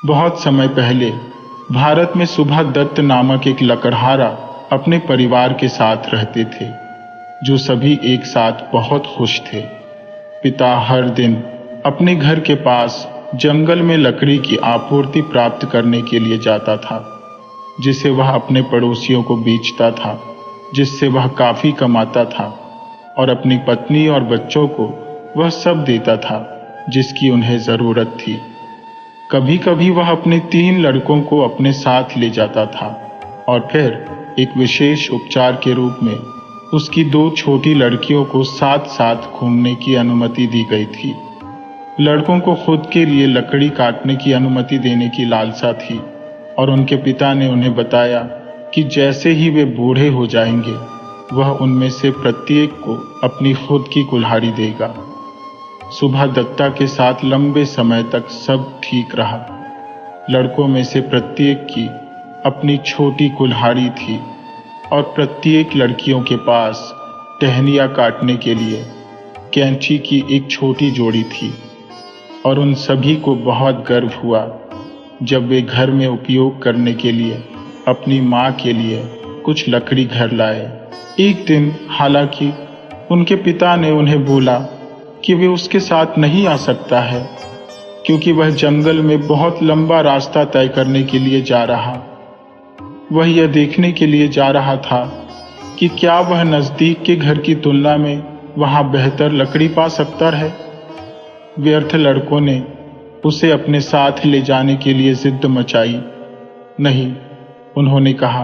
बहुत समय पहले भारत में सुभा दत्त नामक एक लकड़हारा अपने परिवार के साथ रहते थे, जो सभी एक साथ बहुत खुश थे। पिता हर दिन अपने घर के पास जंगल में लकड़ी की आपूर्ति प्राप्त करने के लिए जाता था, जिसे वह अपने पड़ोसियों को बेचता था, जिससे वह काफी कमाता था, और अपनी पत्नी और बच्चों को वह सब देता था जिसकी उन्हें जरूरत थी। कभी कभी वह अपने 3 लड़कों को अपने साथ ले जाता था और फिर एक विशेष उपचार के रूप में उसकी 2 छोटी लड़कियों को साथ साथ घूमने की अनुमति दी गई थी। लड़कों को खुद के लिए लकड़ी काटने की अनुमति देने की लालसा थी और उनके पिता ने उन्हें बताया कि जैसे ही वे बूढ़े हो जाएंगे वह उनमें से प्रत्येक को अपनी खुद की कुल्हाड़ी देगा। सुभा दत्ता के साथ लंबे समय तक सब ठीक रहा। लड़कों में से प्रत्येक की अपनी छोटी कुल्हाड़ी थी और प्रत्येक लड़कियों के पास टहनियाँ काटने के लिए कैंची की एक छोटी जोड़ी थी। और उन सभी को बहुत गर्व हुआ जब वे घर में उपयोग करने के लिए अपनी माँ के लिए कुछ लकड़ी घर लाए। एक दिन हालांकि उनके पिता ने उन्हें बोला कि वे उसके साथ नहीं आ सकता है, क्योंकि वह जंगल में बहुत लंबा रास्ता तय करने के लिए जा रहा। वह यह देखने के लिए जा रहा था कि क्या वह नज़दीक के घर की तुलना में वहां बेहतर लकड़ी पा सकता है। व्यर्थ लड़कों ने उसे अपने साथ ले जाने के लिए जिद मचाई। नहीं, उन्होंने कहा,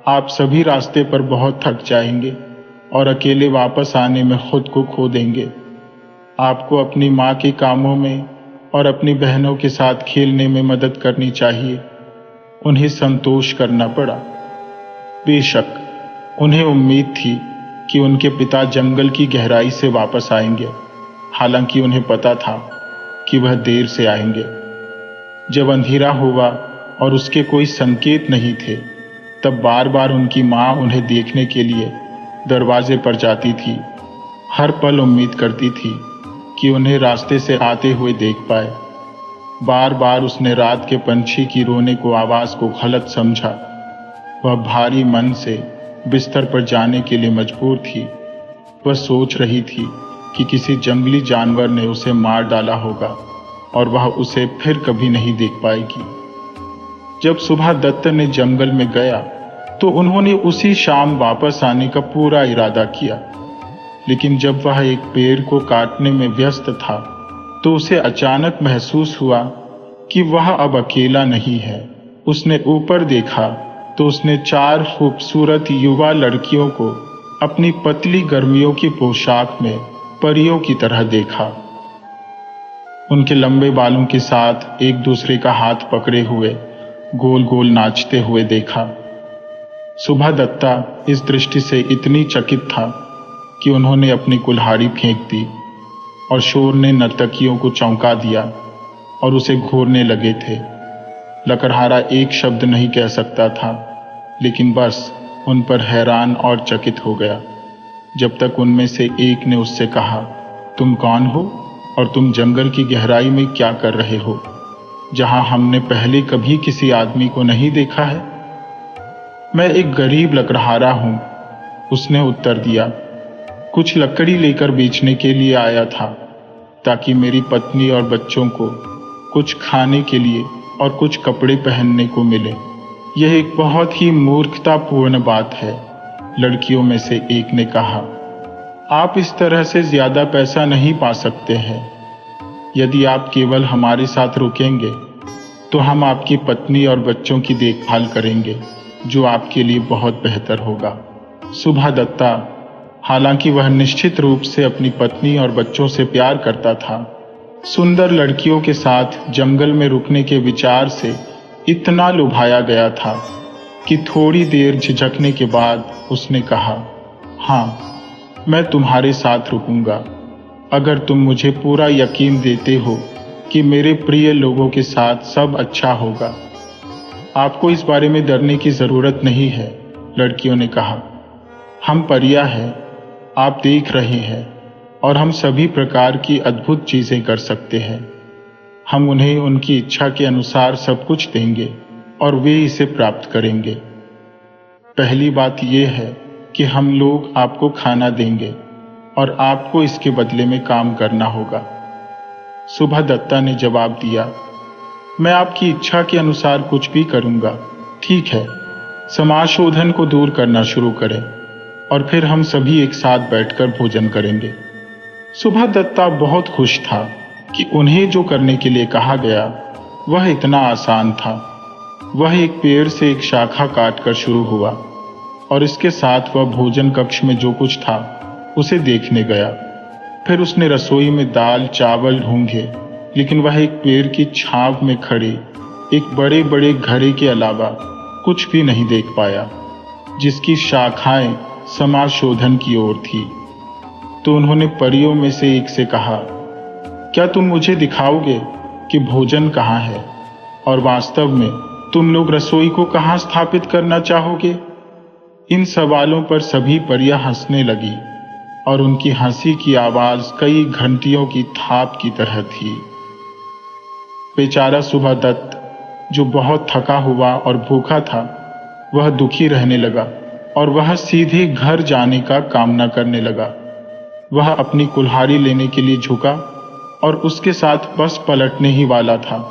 आप सभी रास्ते पर बहुत थक जाएंगे और अकेले वापस आने में खुद को खो देंगे। आपको अपनी माँ के कामों में और अपनी बहनों के साथ खेलने में मदद करनी चाहिए। उन्हें संतोष करना पड़ा। बेशक उन्हें उम्मीद थी कि उनके पिता जंगल की गहराई से वापस आएंगे, हालांकि उन्हें पता था कि वह देर से आएंगे। जब अंधेरा हुआ और उसके कोई संकेत नहीं थे, तब बार बार उनकी माँ उन्हें देखने के लिए दरवाजे पर जाती थी। हर पल उम्मीद करती थी कि उन्हें रास्ते से आते हुए देख पाए। बार बार उसने रात के पंछी की रोने को आवाज को गलत समझा। वह भारी मन से बिस्तर पर जाने के लिए मजबूर थी। वह सोच रही थी कि किसी जंगली जानवर ने उसे मार डाला होगा और वह उसे फिर कभी नहीं देख पाएगी। जब सुभा दत्त ने जंगल में गया तो उन्होंने उसी शाम वापस आने का पूरा इरादा किया, लेकिन जब वह एक पेड़ को काटने में व्यस्त था तो उसे अचानक महसूस हुआ कि वह अब अकेला नहीं है। उसने ऊपर देखा तो उसने 4 खूबसूरत युवा लड़कियों को अपनी पतली गर्मियों की पोशाक में परियों की तरह देखा। उनके लंबे बालों के साथ एक दूसरे का हाथ पकड़े हुए गोल गोल नाचते हुए देखा। सुभा दत्ता इस दृष्टि से इतनी चकित था कि उन्होंने अपनी कुल्हाड़ी फेंक दी और शोर ने नर्तकियों को चौंका दिया और उसे घूरने लगे थे। लकड़हारा एक शब्द नहीं कह सकता था, लेकिन बस उन पर हैरान और चकित हो गया, जब तक उनमें से एक ने उससे कहा, तुम कौन हो और तुम जंगल की गहराई में क्या कर रहे हो, जहां हमने पहले कभी किसी आदमी को नहीं देखा है। मैं एक गरीब लकड़हारा हूं, उसने उत्तर दिया। कुछ लकड़ी लेकर बेचने के लिए आया था, ताकि मेरी पत्नी और बच्चों को कुछ खाने के लिए और कुछ कपड़े पहनने को मिले। यह एक बहुत ही मूर्खतापूर्ण बात है, लड़कियों में से एक ने कहा। आप इस तरह से ज्यादा पैसा नहीं पा सकते हैं। यदि आप केवल हमारे साथ रुकेंगे तो हम आपकी पत्नी और बच्चों की देखभाल करेंगे, जो आपके लिए बहुत बेहतर होगा। सुभा दत्ता, हालांकि वह निश्चित रूप से अपनी पत्नी और बच्चों से प्यार करता था, सुंदर लड़कियों के साथ जंगल में रुकने के विचार से इतना लुभाया गया था कि थोड़ी देर झिझकने के बाद उसने कहा, हाँ, मैं तुम्हारे साथ रुकूंगा, अगर तुम मुझे पूरा यकीन देते हो कि मेरे प्रिय लोगों के साथ सब अच्छा होगा। आपको इस बारे में डरने की जरूरत नहीं है, लड़कियों ने कहा। हम परियां हैं, आप देख रहे हैं, और हम सभी प्रकार की अद्भुत चीजें कर सकते हैं। हम उन्हें उनकी इच्छा के अनुसार सब कुछ देंगे और वे इसे प्राप्त करेंगे। पहली बात यह है कि हम लोग आपको खाना देंगे और आपको इसके बदले में काम करना होगा। सुभा दत्ता ने जवाब दिया, मैं आपकी इच्छा के अनुसार कुछ भी करूंगा। ठीक है, समाज शोधन को दूर करना शुरू करें और फिर हम सभी एक साथ बैठकर भोजन करेंगे। सुभा दत्ता बहुत खुश था कि उन्हें जो करने के लिए कहा गया वह इतना आसान था। वह एक पेड़ से एक शाखा काटकर शुरू हुआ और इसके साथ वह भोजन कक्ष में जो कुछ था उसे देखने गया। फिर उसने रसोई में दाल चावल ढूंढे, लेकिन वह एक पेड़ की छांव में खड़े एक बड़े बड़े घड़े के अलावा कुछ भी नहीं देख पाया, जिसकी शाखाएं समाज शोधन की ओर थी। तो उन्होंने परियों में से एक से कहा, क्या तुम मुझे दिखाओगे कि भोजन कहाँ है और वास्तव में तुम लोग रसोई को कहाँ स्थापित करना चाहोगे? इन सवालों पर सभी परियां हंसने लगी और उनकी हंसी की आवाज कई घंटियों की थाप की तरह थी। बेचारा सुभा दत्त, जो बहुत थका हुआ और भूखा था, वह दुखी रहने लगा और वह सीधे घर जाने का कामना करने लगा। वह अपनी कुल्हाड़ी लेने के लिए झुका और उसके साथ बस पलटने ही वाला था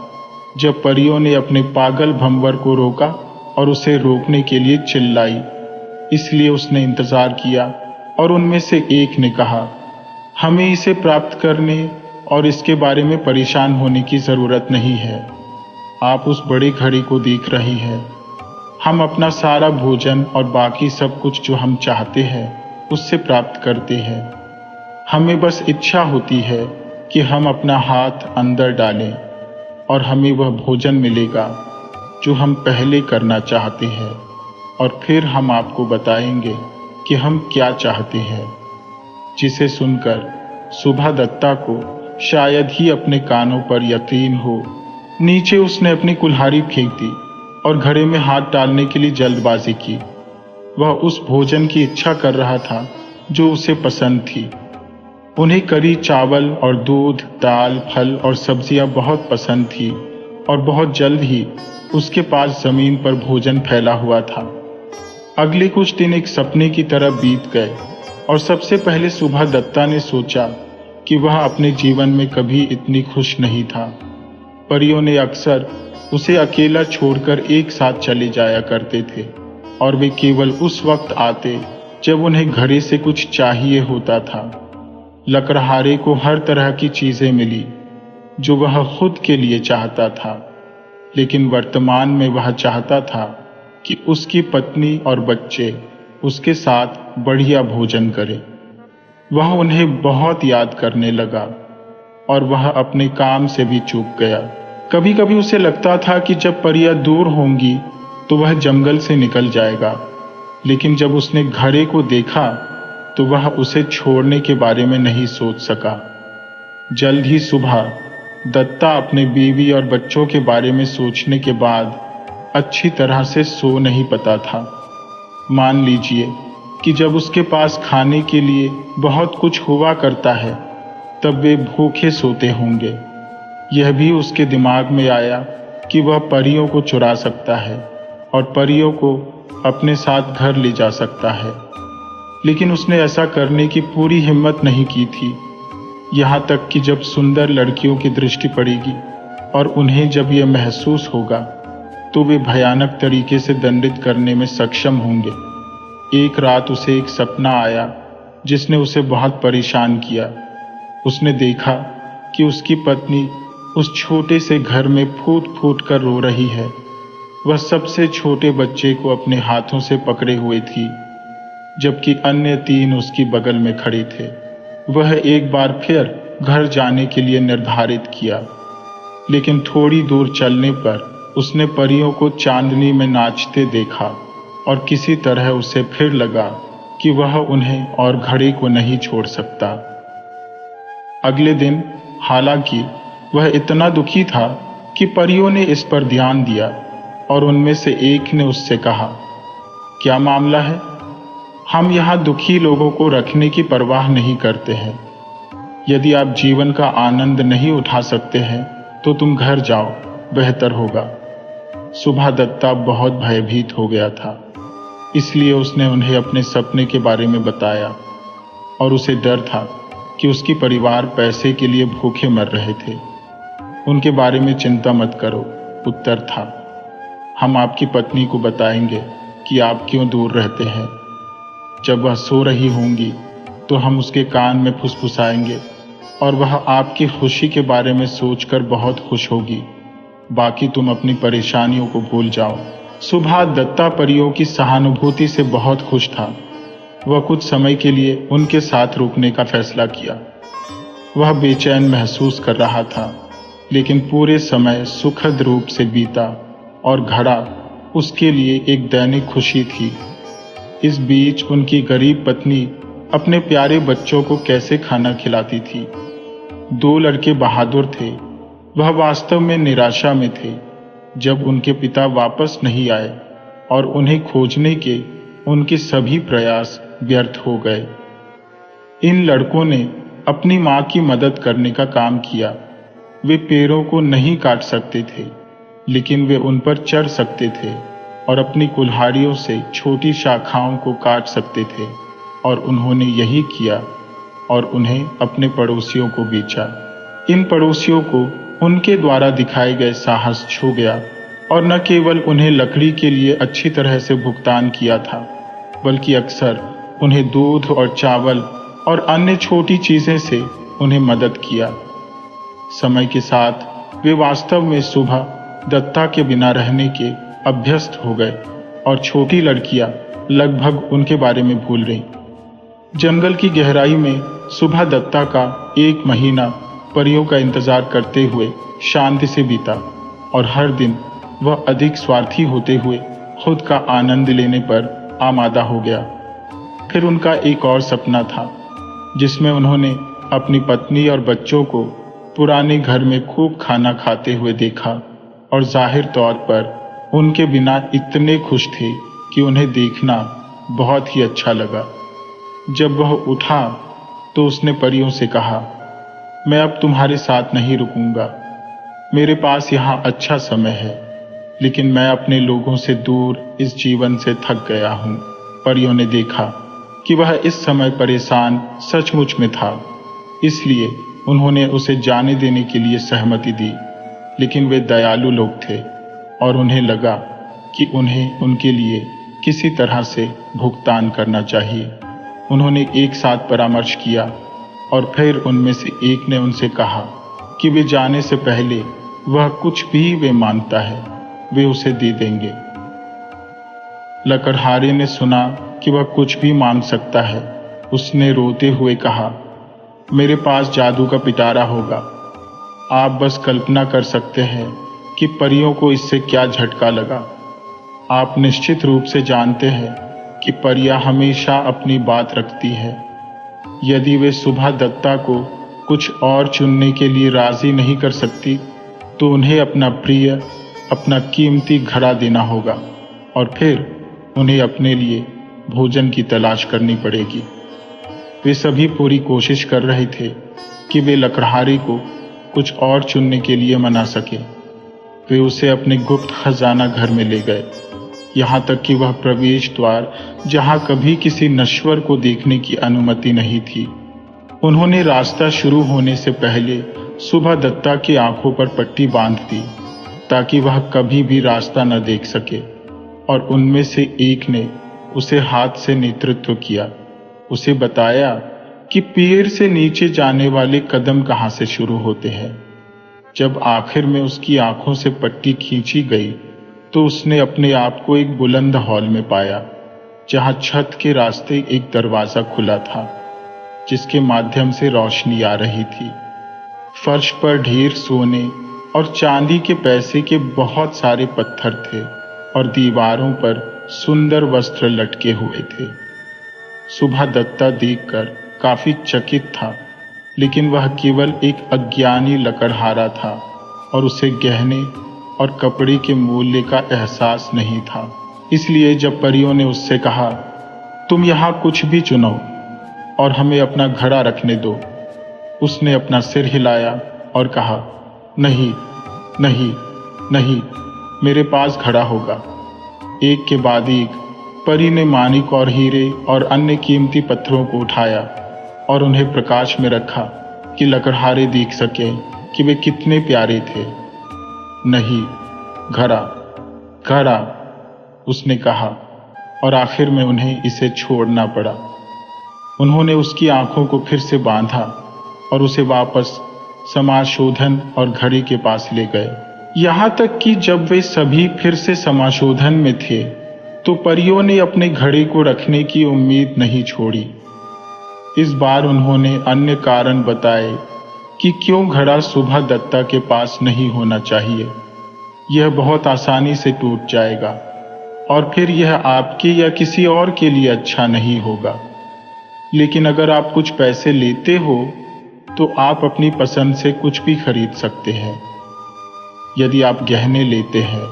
जब परियों ने अपने पागल भंवर को रोका और उसे रोकने के लिए चिल्लाई। इसलिए उसने इंतजार किया और उनमें से एक ने कहा, हमें इसे प्राप्त करने और इसके बारे में परेशान होने की जरूरत नहीं है। आप उस बड़े घड़े को देख रही हैं। हम अपना सारा भोजन और बाकी सब कुछ जो हम चाहते हैं उससे प्राप्त करते हैं। हमें बस इच्छा होती है कि हम अपना हाथ अंदर डालें और हमें वह भोजन मिलेगा जो हम पहले करना चाहते हैं, और फिर हम आपको बताएंगे कि हम क्या चाहते हैं। जिसे सुनकर सुभा दत्ता को शायद ही अपने कानों पर यकीन हो। नीचे उसने अपनी कुल्हाड़ी फेंक दी और घड़े में हाथ डालने के लिए जल्दबाजी की। वह उस भोजन की इच्छा कर रहा था जो उसे पसंद थी। उन्हें करी चावल और दूध, दाल, फल और सब्जियां बहुत पसंद थी और बहुत जल्द ही उसके पास जमीन पर भोजन फैला हुआ था। अगले कुछ दिन एक सपने की तरह बीत गए और सबसे पहले सुभा दत्ता ने सोचा कि वह अपने जीवन में कभी इतनी खुश नहीं था। परियों ने अक्सर उसे अकेला छोड़कर एक साथ चले जाया करते थे और वे केवल उस वक्त आते जब उन्हें घड़े से कुछ चाहिए होता था। लकड़हारे को हर तरह की चीजें मिली जो वह खुद के लिए चाहता था, लेकिन वर्तमान में वह चाहता था कि उसकी पत्नी और बच्चे उसके साथ बढ़िया भोजन करें। वह उन्हें बहुत याद करने लगा और वह अपने काम से भी चूक गया। कभी कभी उसे लगता था कि जब परियां दूर होंगी तो वह जंगल से निकल जाएगा, लेकिन जब उसने घड़े को देखा तो वह उसे छोड़ने के बारे में नहीं सोच सका। जल्द ही सुबह दत्ता अपने बीवी और बच्चों के बारे में सोचने के बाद अच्छी तरह से सो नहीं पाता था। मान लीजिए कि जब उसके पास खाने के लिए बहुत कुछ हुआ करता है तब वे भूखे सोते होंगे। यह भी उसके दिमाग में आया कि वह परियों को चुरा सकता है और परियों को अपने साथ घर ले जा सकता है, लेकिन उसने ऐसा करने की पूरी हिम्मत नहीं की थी। यहाँ तक कि जब सुंदर लड़कियों की दृष्टि पड़ेगी और उन्हें जब यह महसूस होगा तो वे भयानक तरीके से दंडित करने में सक्षम होंगे। एक रात उसे एक सपना आया जिसने उसे बहुत परेशान किया। उसने देखा कि उसकी पत्नी उस छोटे से घर में फूट फूट कर रो रही है। वह सबसे छोटे बच्चे को अपने हाथों से पकड़े हुए थी, जबकि अन्य 3 उसकी बगल में खड़े थे। वह एक बार फिर घर जाने के लिए निर्धारित किया, लेकिन थोड़ी दूर चलने पर उसने परियों को चांदनी में नाचते देखा और किसी तरह उसे फिर लगा कि वह उन्हें और घड़े को नहीं छोड़ सकता। अगले दिन हालांकि वह इतना दुखी था कि परियों ने इस पर ध्यान दिया और उनमें से एक ने उससे कहा, क्या मामला है? हम यहाँ दुखी लोगों को रखने की परवाह नहीं करते हैं। यदि आप जीवन का आनंद नहीं उठा सकते हैं तो तुम घर जाओ, बेहतर होगा। सुभा दत्ता बहुत भयभीत हो गया था, इसलिए उसने उन्हें अपने सपने के बारे में बताया और उसे डर था कि उसकी परिवार पैसे के लिए भूखे मर रहे थे। उनके बारे में चिंता मत करो, उत्तर था। हम आपकी पत्नी को बताएंगे कि आप क्यों दूर रहते हैं। जब वह सो रही होंगी तो हम उसके कान में फुसफुसाएंगे और वह आपकी खुशी के बारे में सोचकर बहुत खुश होगी। बाकी तुम अपनी परेशानियों को भूल जाओ। सुभा दत्ता परियों की सहानुभूति से बहुत खुश था। वह कुछ समय के लिए उनके साथ रुकने का फैसला किया। वह बेचैन महसूस कर रहा था, लेकिन पूरे समय सुखद रूप से बीता और घड़ा उसके लिए एक दैनिक खुशी थी। इस बीच उनकी गरीब पत्नी अपने प्यारे बच्चों को कैसे खाना खिलाती थी। 2 लड़के बहादुर थे। वह वास्तव में निराशा में थे जब उनके पिता वापस नहीं आए और उन्हें खोजने के उनके सभी प्रयास व्यर्थ हो गए। इन लड़कों ने अपनी मां की मदद करने का काम किया। वे पेड़ों को नहीं काट सकते थे, लेकिन वे उन पर चढ़ सकते थे और अपनी कुल्हाड़ियों से छोटी शाखाओं को काट सकते थे। और उन्होंने यही किया और उन्हें अपने पड़ोसियों को बेचा। इन पड़ोसियों को उनके द्वारा दिखाए गए साहस छू गया और न केवल उन्हें लकड़ी के लिए अच्छी तरह से भुगतान किया था, बल्कि अक्सर उन्हें दूध और चावल और अन्य छोटी चीजें से उन्हें मदद किया। समय के साथ वे वास्तव में सुभा दत्ता के बिना रहने के अभ्यस्त हो गए और छोटी लड़कियां लगभग उनके बारे में भूल गईं। जंगल की गहराई में सुभा दत्ता का 1 महीना परियों का इंतजार करते हुए शांति से बीता और हर दिन वह अधिक स्वार्थी होते हुए खुद का आनंद लेने पर आमादा हो गया। फिर उनका एक और सपना था, जिसमें उन्होंने अपनी पत्नी और बच्चों को पुराने घर में खूब खाना खाते हुए देखा और जाहिर तौर पर उनके बिना इतने खुश थे कि उन्हें देखना बहुत ही अच्छा लगा। जब वह उठा तो उसने परियों से कहा, मैं अब तुम्हारे साथ नहीं रुकूंगा। मेरे पास यहाँ अच्छा समय है, लेकिन मैं अपने लोगों से दूर इस जीवन से थक गया हूँ। परियों ने देखा कि वह इस समय परेशान सचमुच में था, इसलिए उन्होंने उसे जाने देने के लिए सहमति दी। लेकिन वे दयालु लोग थे और उन्हें लगा कि उन्हें उनके लिए किसी तरह से भुगतान करना चाहिए। उन्होंने एक साथ परामर्श किया और फिर उनमें से एक ने उनसे कहा कि वे जाने से पहले वह कुछ भी वे मांगता है वे उसे दे देंगे। लकड़हारे ने सुना कि वह कुछ भी मांग सकता है। उसने रोते हुए कहा, मेरे पास जादू का पिटारा होगा। आप बस कल्पना कर सकते हैं कि परियों को इससे क्या झटका लगा। आप निश्चित रूप से जानते हैं कि परियां हमेशा अपनी बात रखती है। यदि वे सुभा दत्ता को कुछ और चुनने के लिए राजी नहीं कर सकती, तो उन्हें अपना प्रिय, अपना कीमती घड़ा देना होगा और फिर उन्हें अपने लिए भोजन की तलाश करनी पड़ेगी। वे सभी पूरी कोशिश कर रहे थे कि वे लकड़हारे को कुछ और चुनने के लिए मना सके। वे उसे अपने गुप्त खजाना घर में ले गए, यहाँ तक कि वह प्रवेश द्वार जहाँ कभी किसी नश्वर को देखने की अनुमति नहीं थी। उन्होंने रास्ता शुरू होने से पहले सुभा दत्ता की आंखों पर पट्टी बांध दी ताकि वह कभी भी रास्ता न देख सके, और उनमें से एक ने उसे हाथ से नेतृत्व किया। उसे बताया कि पेड़ से नीचे जाने वाले कदम कहाँ से शुरू होते हैं। जब आखिर में उसकी आंखों से पट्टी खींची गई तो उसने अपने आप को एक बुलंद हॉल में पाया, जहां छत के रास्ते एक दरवाजा खुला था जिसके माध्यम से रोशनी आ रही थी। फर्श पर ढेर सोने और चांदी के पैसे के बहुत सारे पत्थर थे और दीवारों पर सुंदर वस्त्र लटके हुए थे। सुभा दत्ता देखकर काफी चकित था, लेकिन वह केवल एक अज्ञानी लकड़हारा था और उसे गहने और कपड़े के मूल्य का एहसास नहीं था। इसलिए जब परियों ने उससे कहा, तुम यहाँ कुछ भी चुनो और हमें अपना घड़ा रखने दो, उसने अपना सिर हिलाया और कहा, नहीं, नहीं नहीं, मेरे पास घड़ा होगा। एक के बाद एक परी ने माणिक और हीरे और अन्य कीमती पत्थरों को उठाया और उन्हें प्रकाश में रखा कि लकड़हारे देख सकें कि वे कितने प्यारे थे। नहीं, घड़ा घड़ा, उसने कहा, और आखिर में उन्हें इसे छोड़ना पड़ा। उन्होंने उसकी आंखों को फिर से बांधा और उसे वापस समाशोधन और घड़ी के पास ले गए। यहाँ तक कि जब वे सभी फिर से समाशोधन में थे तो परियों ने अपने घड़े को रखने की उम्मीद नहीं छोड़ी। इस बार उन्होंने अन्य कारण बताए कि क्यों घड़ा सुभा दत्ता के पास नहीं होना चाहिए। यह बहुत आसानी से टूट जाएगा और फिर यह आपके या किसी और के लिए अच्छा नहीं होगा। लेकिन अगर आप कुछ पैसे लेते हो तो आप अपनी पसंद से कुछ भी खरीद सकते हैं। यदि आप गहने लेते हैं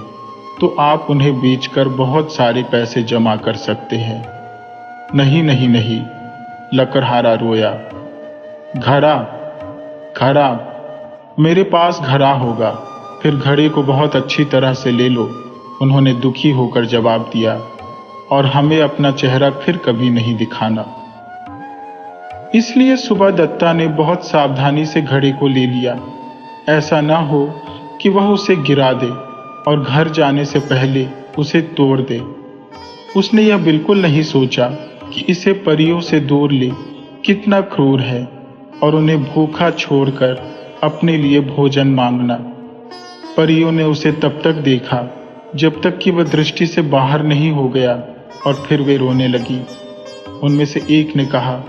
तो आप उन्हें बेचकर बहुत सारे पैसे जमा कर सकते हैं। नहीं नहीं नहीं, लकड़हारा रोया। घड़ा घड़ा, मेरे पास घड़ा होगा, फिर घड़े को बहुत अच्छी तरह से ले लो, उन्होंने दुखी होकर जवाब दिया, और हमें अपना चेहरा फिर कभी नहीं दिखाना। इसलिए सुभा दत्ता ने बहुत सावधानी से घड़े को ले लिया, ऐसा ना हो कि वह उसे गिरा दे और घर जाने से पहले उसे तोड़ दे। उसने यह बिल्कुल नहीं सोचा कि इसे परियों से दूर ले कितना क्रूर है और उन्हें भूखा छोड़कर अपने लिए भोजन मांगना। परियों ने उसे तब तक देखा जब तक कि वह दृष्टि से बाहर नहीं हो गया और फिर वे रोने लगी। उनमें से एक ने कहा,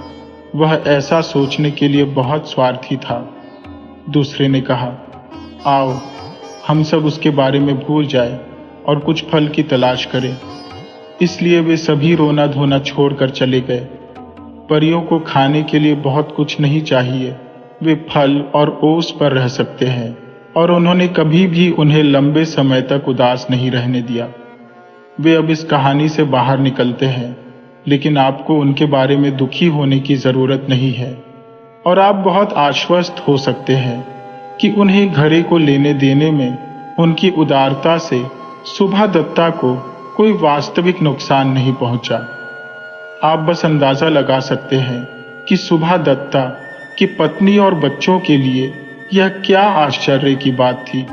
वह ऐसा सोचने के लिए बहुत स्वार्थी था। दूसरे ने कहा, आओ हम सब उसके बारे में भूल जाए और कुछ फल की तलाश करें। इसलिए वे सभी रोना धोना छोड़कर चले गए। परियों को खाने के लिए बहुत कुछ नहीं चाहिए, वे फल और ओस पर रह सकते हैं, और उन्होंने कभी भी उन्हें लंबे समय तक उदास नहीं रहने दिया। वे अब इस कहानी से बाहर निकलते हैं, लेकिन आपको उनके बारे में दुखी होने की जरूरत नहीं है, और आप बहुत आश्वस्त हो सकते हैं कि उन्हें घड़े को लेने देने में उनकी उदारता से सुभा दत्ता को कोई वास्तविक नुकसान नहीं पहुंचा। आप बस अंदाजा लगा सकते हैं कि सुभा दत्ता की पत्नी और बच्चों के लिए यह क्या आश्चर्य की बात थी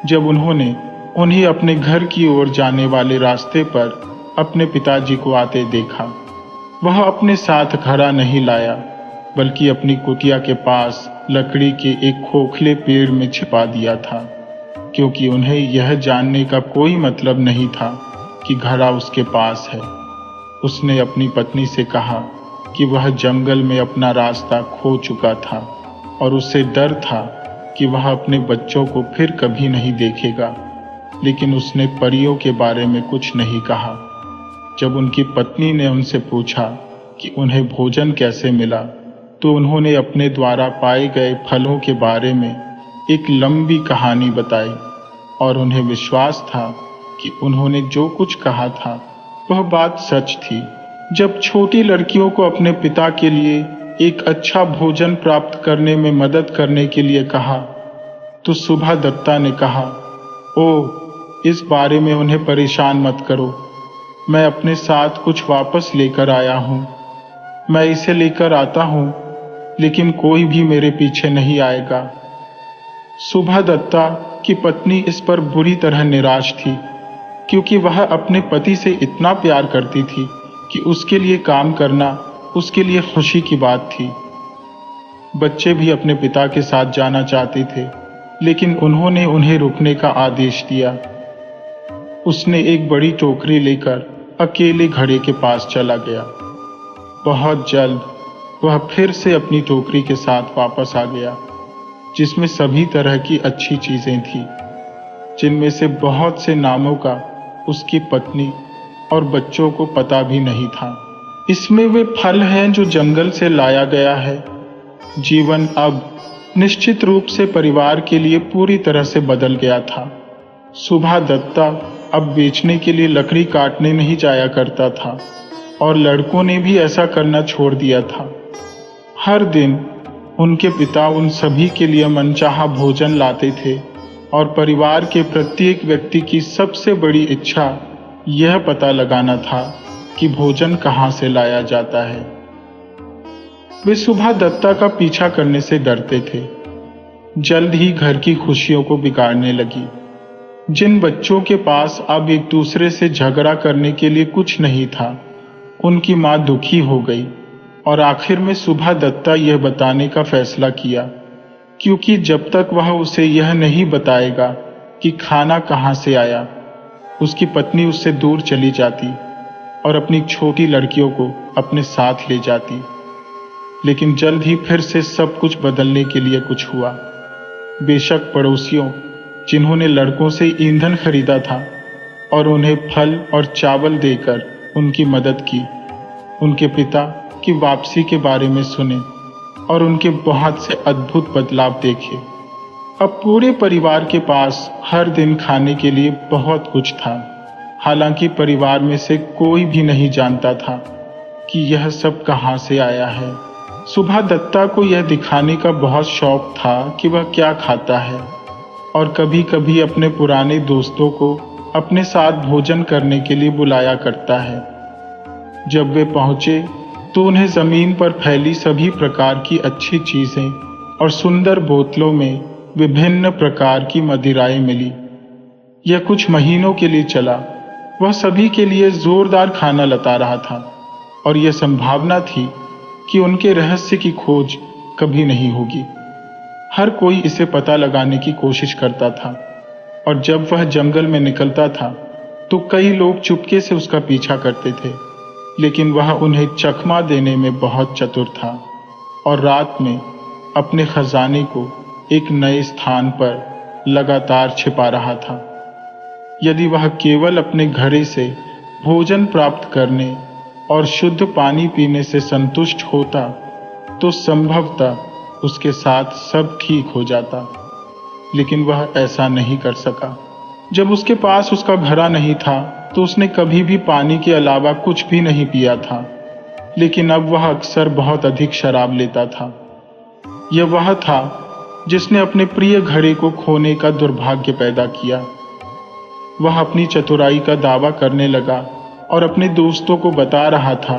जब उन्होंने उन्हें अपने घर की ओर जाने वाले रास्ते पर अपने पिताजी को आते देखा। वह अपने साथ घड़ा नहीं लाया, बल्कि अपनी कुटिया के पास लकड़ी के एक खोखले पेड़ में छिपा दिया था, क्योंकि उन्हें यह जानने का कोई मतलब नहीं था कि घड़ा उसके पास है। उसने अपनी पत्नी से कहा कि वह जंगल में अपना रास्ता खो चुका था और उसे डर था कि वह अपने बच्चों को फिर कभी नहीं देखेगा, लेकिन उसने परियों के बारे में कुछ नहीं कहा। जब उनकी पत्नी ने उनसे पूछा कि उन्हें भोजन कैसे मिला, तो उन्होंने अपने द्वारा पाए गए फलों के बारे में एक लंबी कहानी बताई, और उन्हें विश्वास था कि उन्होंने जो कुछ कहा था वह बात सच थी। जब छोटी लड़कियों को अपने पिता के लिए एक अच्छा भोजन प्राप्त करने में मदद करने के लिए कहा, तो सुभा दत्ता ने कहा, ओह, इस बारे में उन्हें परेशान मत करो, मैं अपने साथ कुछ वापस लेकर आया हूँ। मैं इसे लेकर आता हूँ, लेकिन कोई भी मेरे पीछे नहीं आएगा। सुभा दत्ता की पत्नी इस पर बुरी तरह निराश थी, क्योंकि वह अपने पति से इतना प्यार करती थी कि उसके लिए काम करना उसके लिए खुशी की बात थी। बच्चे भी अपने पिता के साथ जाना चाहते थे, लेकिन उन्होंने उन्हें रुकने का आदेश दिया। उसने एक बड़ी टोकरी लेकर अकेले घड़े के पास चला गया। बहुत जल्द वह फिर से अपनी टोकरी के साथ वापस आ गया, जिसमें सभी तरह की अच्छी चीजें थी, जिनमें से बहुत से नामों का उसकी पत्नी और बच्चों को पता भी नहीं था। इसमें वे फल हैं जो जंगल से लाया गया है। जीवन अब निश्चित रूप से परिवार के लिए पूरी तरह से बदल गया था। सुभा दत्ता अब बेचने के लिए लकड़ी काटने नहीं जाया करता था, और लड़कों ने भी ऐसा करना छोड़ दिया था। हर दिन उनके पिता उन सभी के लिए मनचाहा भोजन लाते थे, और परिवार के प्रत्येक व्यक्ति की सबसे बड़ी इच्छा यह पता लगाना था कि भोजन कहाँ से लाया जाता है। वे सुबह दत्ता का पीछा करने से डरते थे। जल्द ही घर की खुशियों को बिगाड़ने लगी। जिन बच्चों के पास अब एक दूसरे से झगड़ा करने के लिए कुछ नहीं था, उनकी मां दुखी हो गई और आखिर में सुबह दत्ता यह बताने का फैसला किया, क्योंकि जब तक वह उसे यह नहीं बताएगा कि खाना कहाँ से आया, उसकी पत्नी उससे दूर चली जाती और अपनी छोटी लड़कियों को अपने साथ ले जाती। लेकिन जल्द ही फिर से सब कुछ बदलने के लिए कुछ हुआ। बेशक पड़ोसियों, जिन्होंने लड़कों से ईंधन खरीदा था और उन्हें फल और चावल देकर उनकी मदद की, उनके पिता की वापसी के बारे में सुने और उनके बहुत से अद्भुत बदलाव देखे। अब पूरे परिवार के पास हर दिन खाने के लिए बहुत कुछ था। हालांकि परिवार में से कोई भी नहीं जानता था कि यह सब कहाँ से आया है। सुबह दत्ता को यह दिखाने का बहुत शौक था कि वह क्या खाता है और कभी कभी अपने पुराने दोस्तों को अपने साथ भोजन करने के लिए बुलाया करता है। जब वे पहुंचे तो उन्हें जमीन पर फैली सभी प्रकार की अच्छी चीजें और सुंदर बोतलों में विभिन्न प्रकार की मदिराएं मिली। यह कुछ महीनों के लिए चला। वह सभी के लिए जोरदार खाना लता रहा था और यह संभावना थी कि उनके रहस्य की खोज कभी नहीं होगी। हर कोई इसे पता लगाने की कोशिश करता था और जब वह जंगल में निकलता था तो कई लोग चुपके से उसका पीछा करते थे, लेकिन वह उन्हें चकमा देने में बहुत चतुर था और रात में अपने खजाने को एक नए स्थान पर लगातार छिपा रहा था। यदि वह केवल अपने घड़े से भोजन प्राप्त करने और शुद्ध पानी पीने से संतुष्ट होता तो संभवतः उसके साथ सब ठीक हो जाता, लेकिन वह ऐसा नहीं कर सका। जब उसके पास उसका घड़ा नहीं था तो उसने कभी भी पानी के अलावा कुछ भी नहीं पिया था, लेकिन अब वह अक्सर बहुत अधिक शराब लेता था। यह वह था जिसने अपने प्रिय घड़े को खोने का दुर्भाग्य पैदा किया। वह अपनी चतुराई का दावा करने लगा और अपने दोस्तों को बता रहा था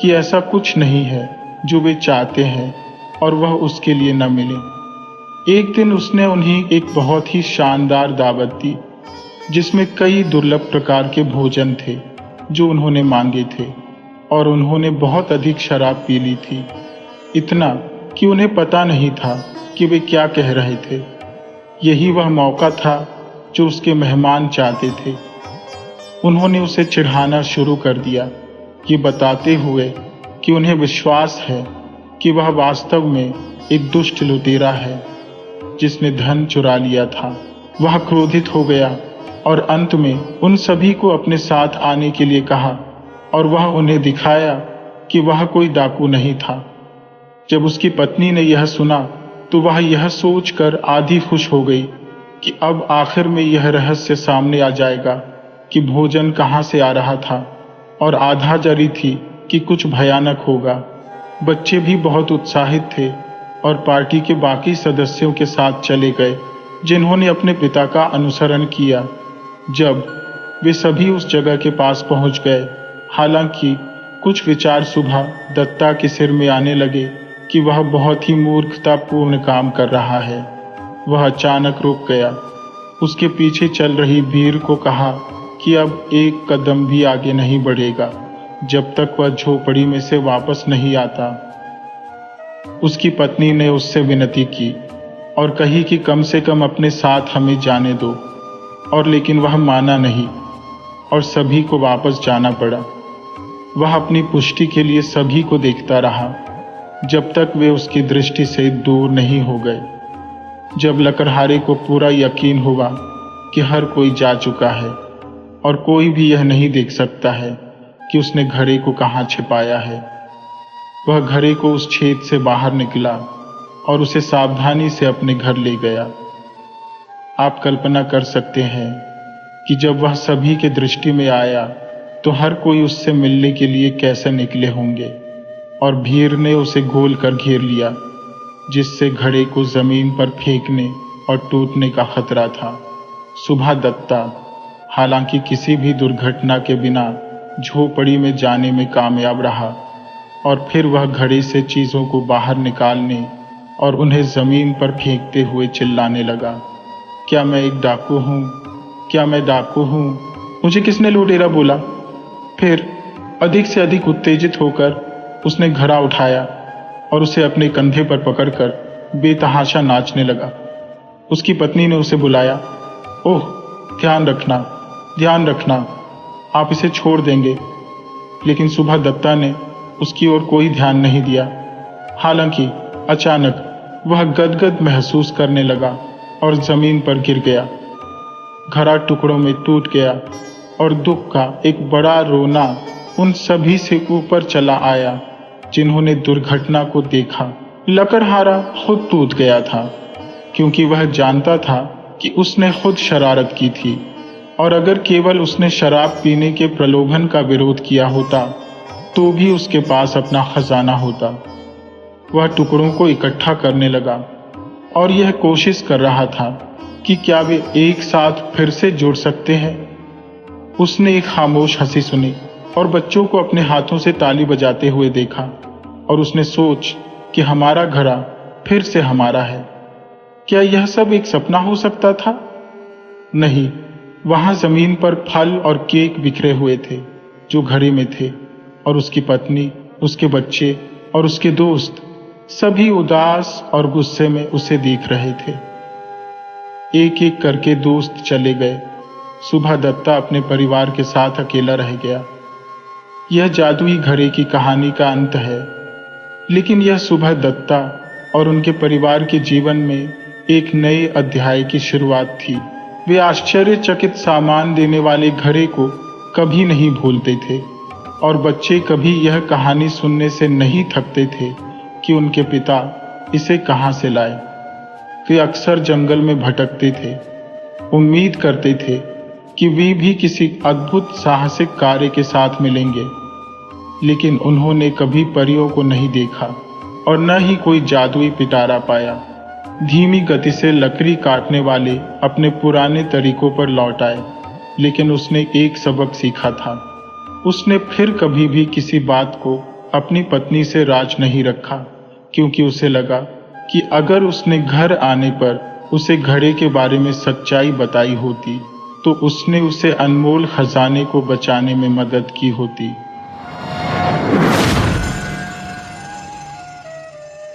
कि ऐसा कुछ नहीं है जो वे चाहते हैं और वह उसके लिए न मिले। एक दिन उसने उन्हें एक बहुत ही शानदार दावत दी जिसमें कई दुर्लभ प्रकार के भोजन थे जो उन्होंने मांगे थे, और उन्होंने बहुत अधिक शराब पी ली थी, इतना कि उन्हें पता नहीं था कि वे क्या कह रहे थे। यही वह मौका था जो उसके मेहमान चाहते थे। उन्होंने उसे चिढ़ाना शुरू कर दिया, ये बताते हुए कि उन्हें विश्वास है कि वह वास्तव में एक दुष्ट लुटेरा है जिसने धन चुरा लिया था। वह क्रोधित हो गया और अंत में उन सभी को अपने साथ आने के लिए कहा और वह उन्हें दिखाया कि वह कोई डाकू नहीं था। जब उसकी पत्नी ने यह सुना तो वह यह सोचकर आधी खुश हो गई कि अब आखिर में यह रहस्य सामने आ जाएगा कि भोजन कहाँ से आ रहा था, और आधा डरी थी कि कुछ भयानक होगा। बच्चे भी बहुत उत्साहित थे और पार्टी के बाकी सदस्यों के साथ चले गए जिन्होंने अपने पिता का अनुसरण किया। जब वे सभी उस जगह के पास पहुंच गए, हालांकि कुछ विचार सुबह दत्ता के सिर में आने लगे कि वह बहुत ही मूर्खतापूर्ण काम कर रहा है। वह अचानक रुक गया। उसके पीछे चल रही भीड़ को कहा कि अब एक कदम भी आगे नहीं बढ़ेगा जब तक वह झोपड़ी में से वापस नहीं आता। उसकी पत्नी ने उससे विनती की और कही कि कम से कम अपने साथ हमें जाने दो, और लेकिन वह माना नहीं और सभी को वापस जाना पड़ा। वह अपनी पुष्टि के लिए सभी को देखता रहा जब तक वे उसकी दृष्टि से दूर नहीं हो गए। जब लकड़हारे को पूरा यकीन हुआ कि हर कोई जा चुका है और कोई भी यह नहीं देख सकता है कि उसने घड़े को कहाँ छिपाया है, वह घड़े को उस छेद से बाहर निकला और उसे सावधानी से अपने घर ले गया। आप कल्पना कर सकते हैं कि जब वह सभी के दृष्टि में आया तो हर कोई उससे मिलने के लिए कैसे निकले होंगे, और भीड़ ने उसे गोल कर घेर लिया, जिससे घड़े को जमीन पर फेंकने और टूटने का खतरा था। सुभा दत्ता हालांकि किसी भी दुर्घटना के बिना झोपड़ी में जाने में कामयाब रहा और फिर वह घड़े से चीज़ों को बाहर निकालने और उन्हें ज़मीन पर फेंकते हुए चिल्लाने लगा, क्या मैं एक डाकू हूँ? क्या मैं डाकू हूँ? मुझे किसने लुटेरा बोला? फिर अधिक से अधिक उत्तेजित होकर उसने घड़ा उठाया और उसे अपने कंधे पर पकड़कर बेतहाशा नाचने लगा। उसकी पत्नी ने उसे बुलाया, ओह ध्यान रखना, ध्यान रखना, आप इसे छोड़ देंगे। लेकिन सुभा दत्ता ने उसकी ओर कोई ध्यान नहीं दिया। हालांकि अचानक वह गदगद महसूस करने लगा और जमीन पर गिर गया। घड़ा टुकड़ों में टूट गया और दुख का एक बड़ा रोना उन सभी से ऊपर चला आया जिन्होंने दुर्घटना को देखा। लकड़हारा खुद टूट गया था क्योंकि वह जानता था कि उसने खुद शरारत की थी और अगर केवल उसने शराब पीने के प्रलोभन का विरोध किया होता तो भी उसके पास अपना खजाना होता। वह टुकड़ों को इकट्ठा करने लगा और यह कोशिश कर रहा था कि क्या वे एक साथ फिर से जुड़ सकते हैं। उसने एक खामोश हंसी सुनी और बच्चों को अपने हाथों से ताली बजाते हुए देखा और उसने सोच कि हमारा घड़ा फिर से हमारा है। क्या यह सब एक सपना हो सकता था? नहीं, वहां जमीन पर फल और केक बिखरे हुए थे जो घड़े में थे और उसकी पत्नी, उसके बच्चे और उसके दोस्त सभी उदास और गुस्से में उसे देख रहे थे। एक एक करके दोस्त चले गए। सुभा दत्ता अपने परिवार के साथ अकेला रह गया। यह जादुई घड़े की कहानी का अंत है, लेकिन यह सुभा दत्ता और उनके परिवार के जीवन में एक नए अध्याय की शुरुआत थी। वे आश्चर्यचकित सामान देने वाले घड़े को कभी नहीं भूलते थे और बच्चे कभी यह कहानी सुनने से नहीं थकते थे कि उनके पिता इसे कहां से लाए। वे अक्सर जंगल में भटकते थे, उम्मीद करते थे कि वे भी किसी अद्भुत साहसिक कार्य के साथ मिलेंगे, लेकिन उन्होंने कभी परियों को नहीं देखा और न ही कोई जादुई पिटारा पाया। धीमी गति से लकड़ी काटने वाले अपने पुराने तरीकों पर लौट आए, लेकिन उसने एक सबक सीखा था। उसने फिर कभी भी किसी बात को अपनी पत्नी से राज नहीं रखा, क्योंकि उसे लगा कि अगर उसने घर आने पर उसे घड़े के बारे में सच्चाई बताई होती तो उसने उसे अनमोल खजाने को बचाने में मदद की होती।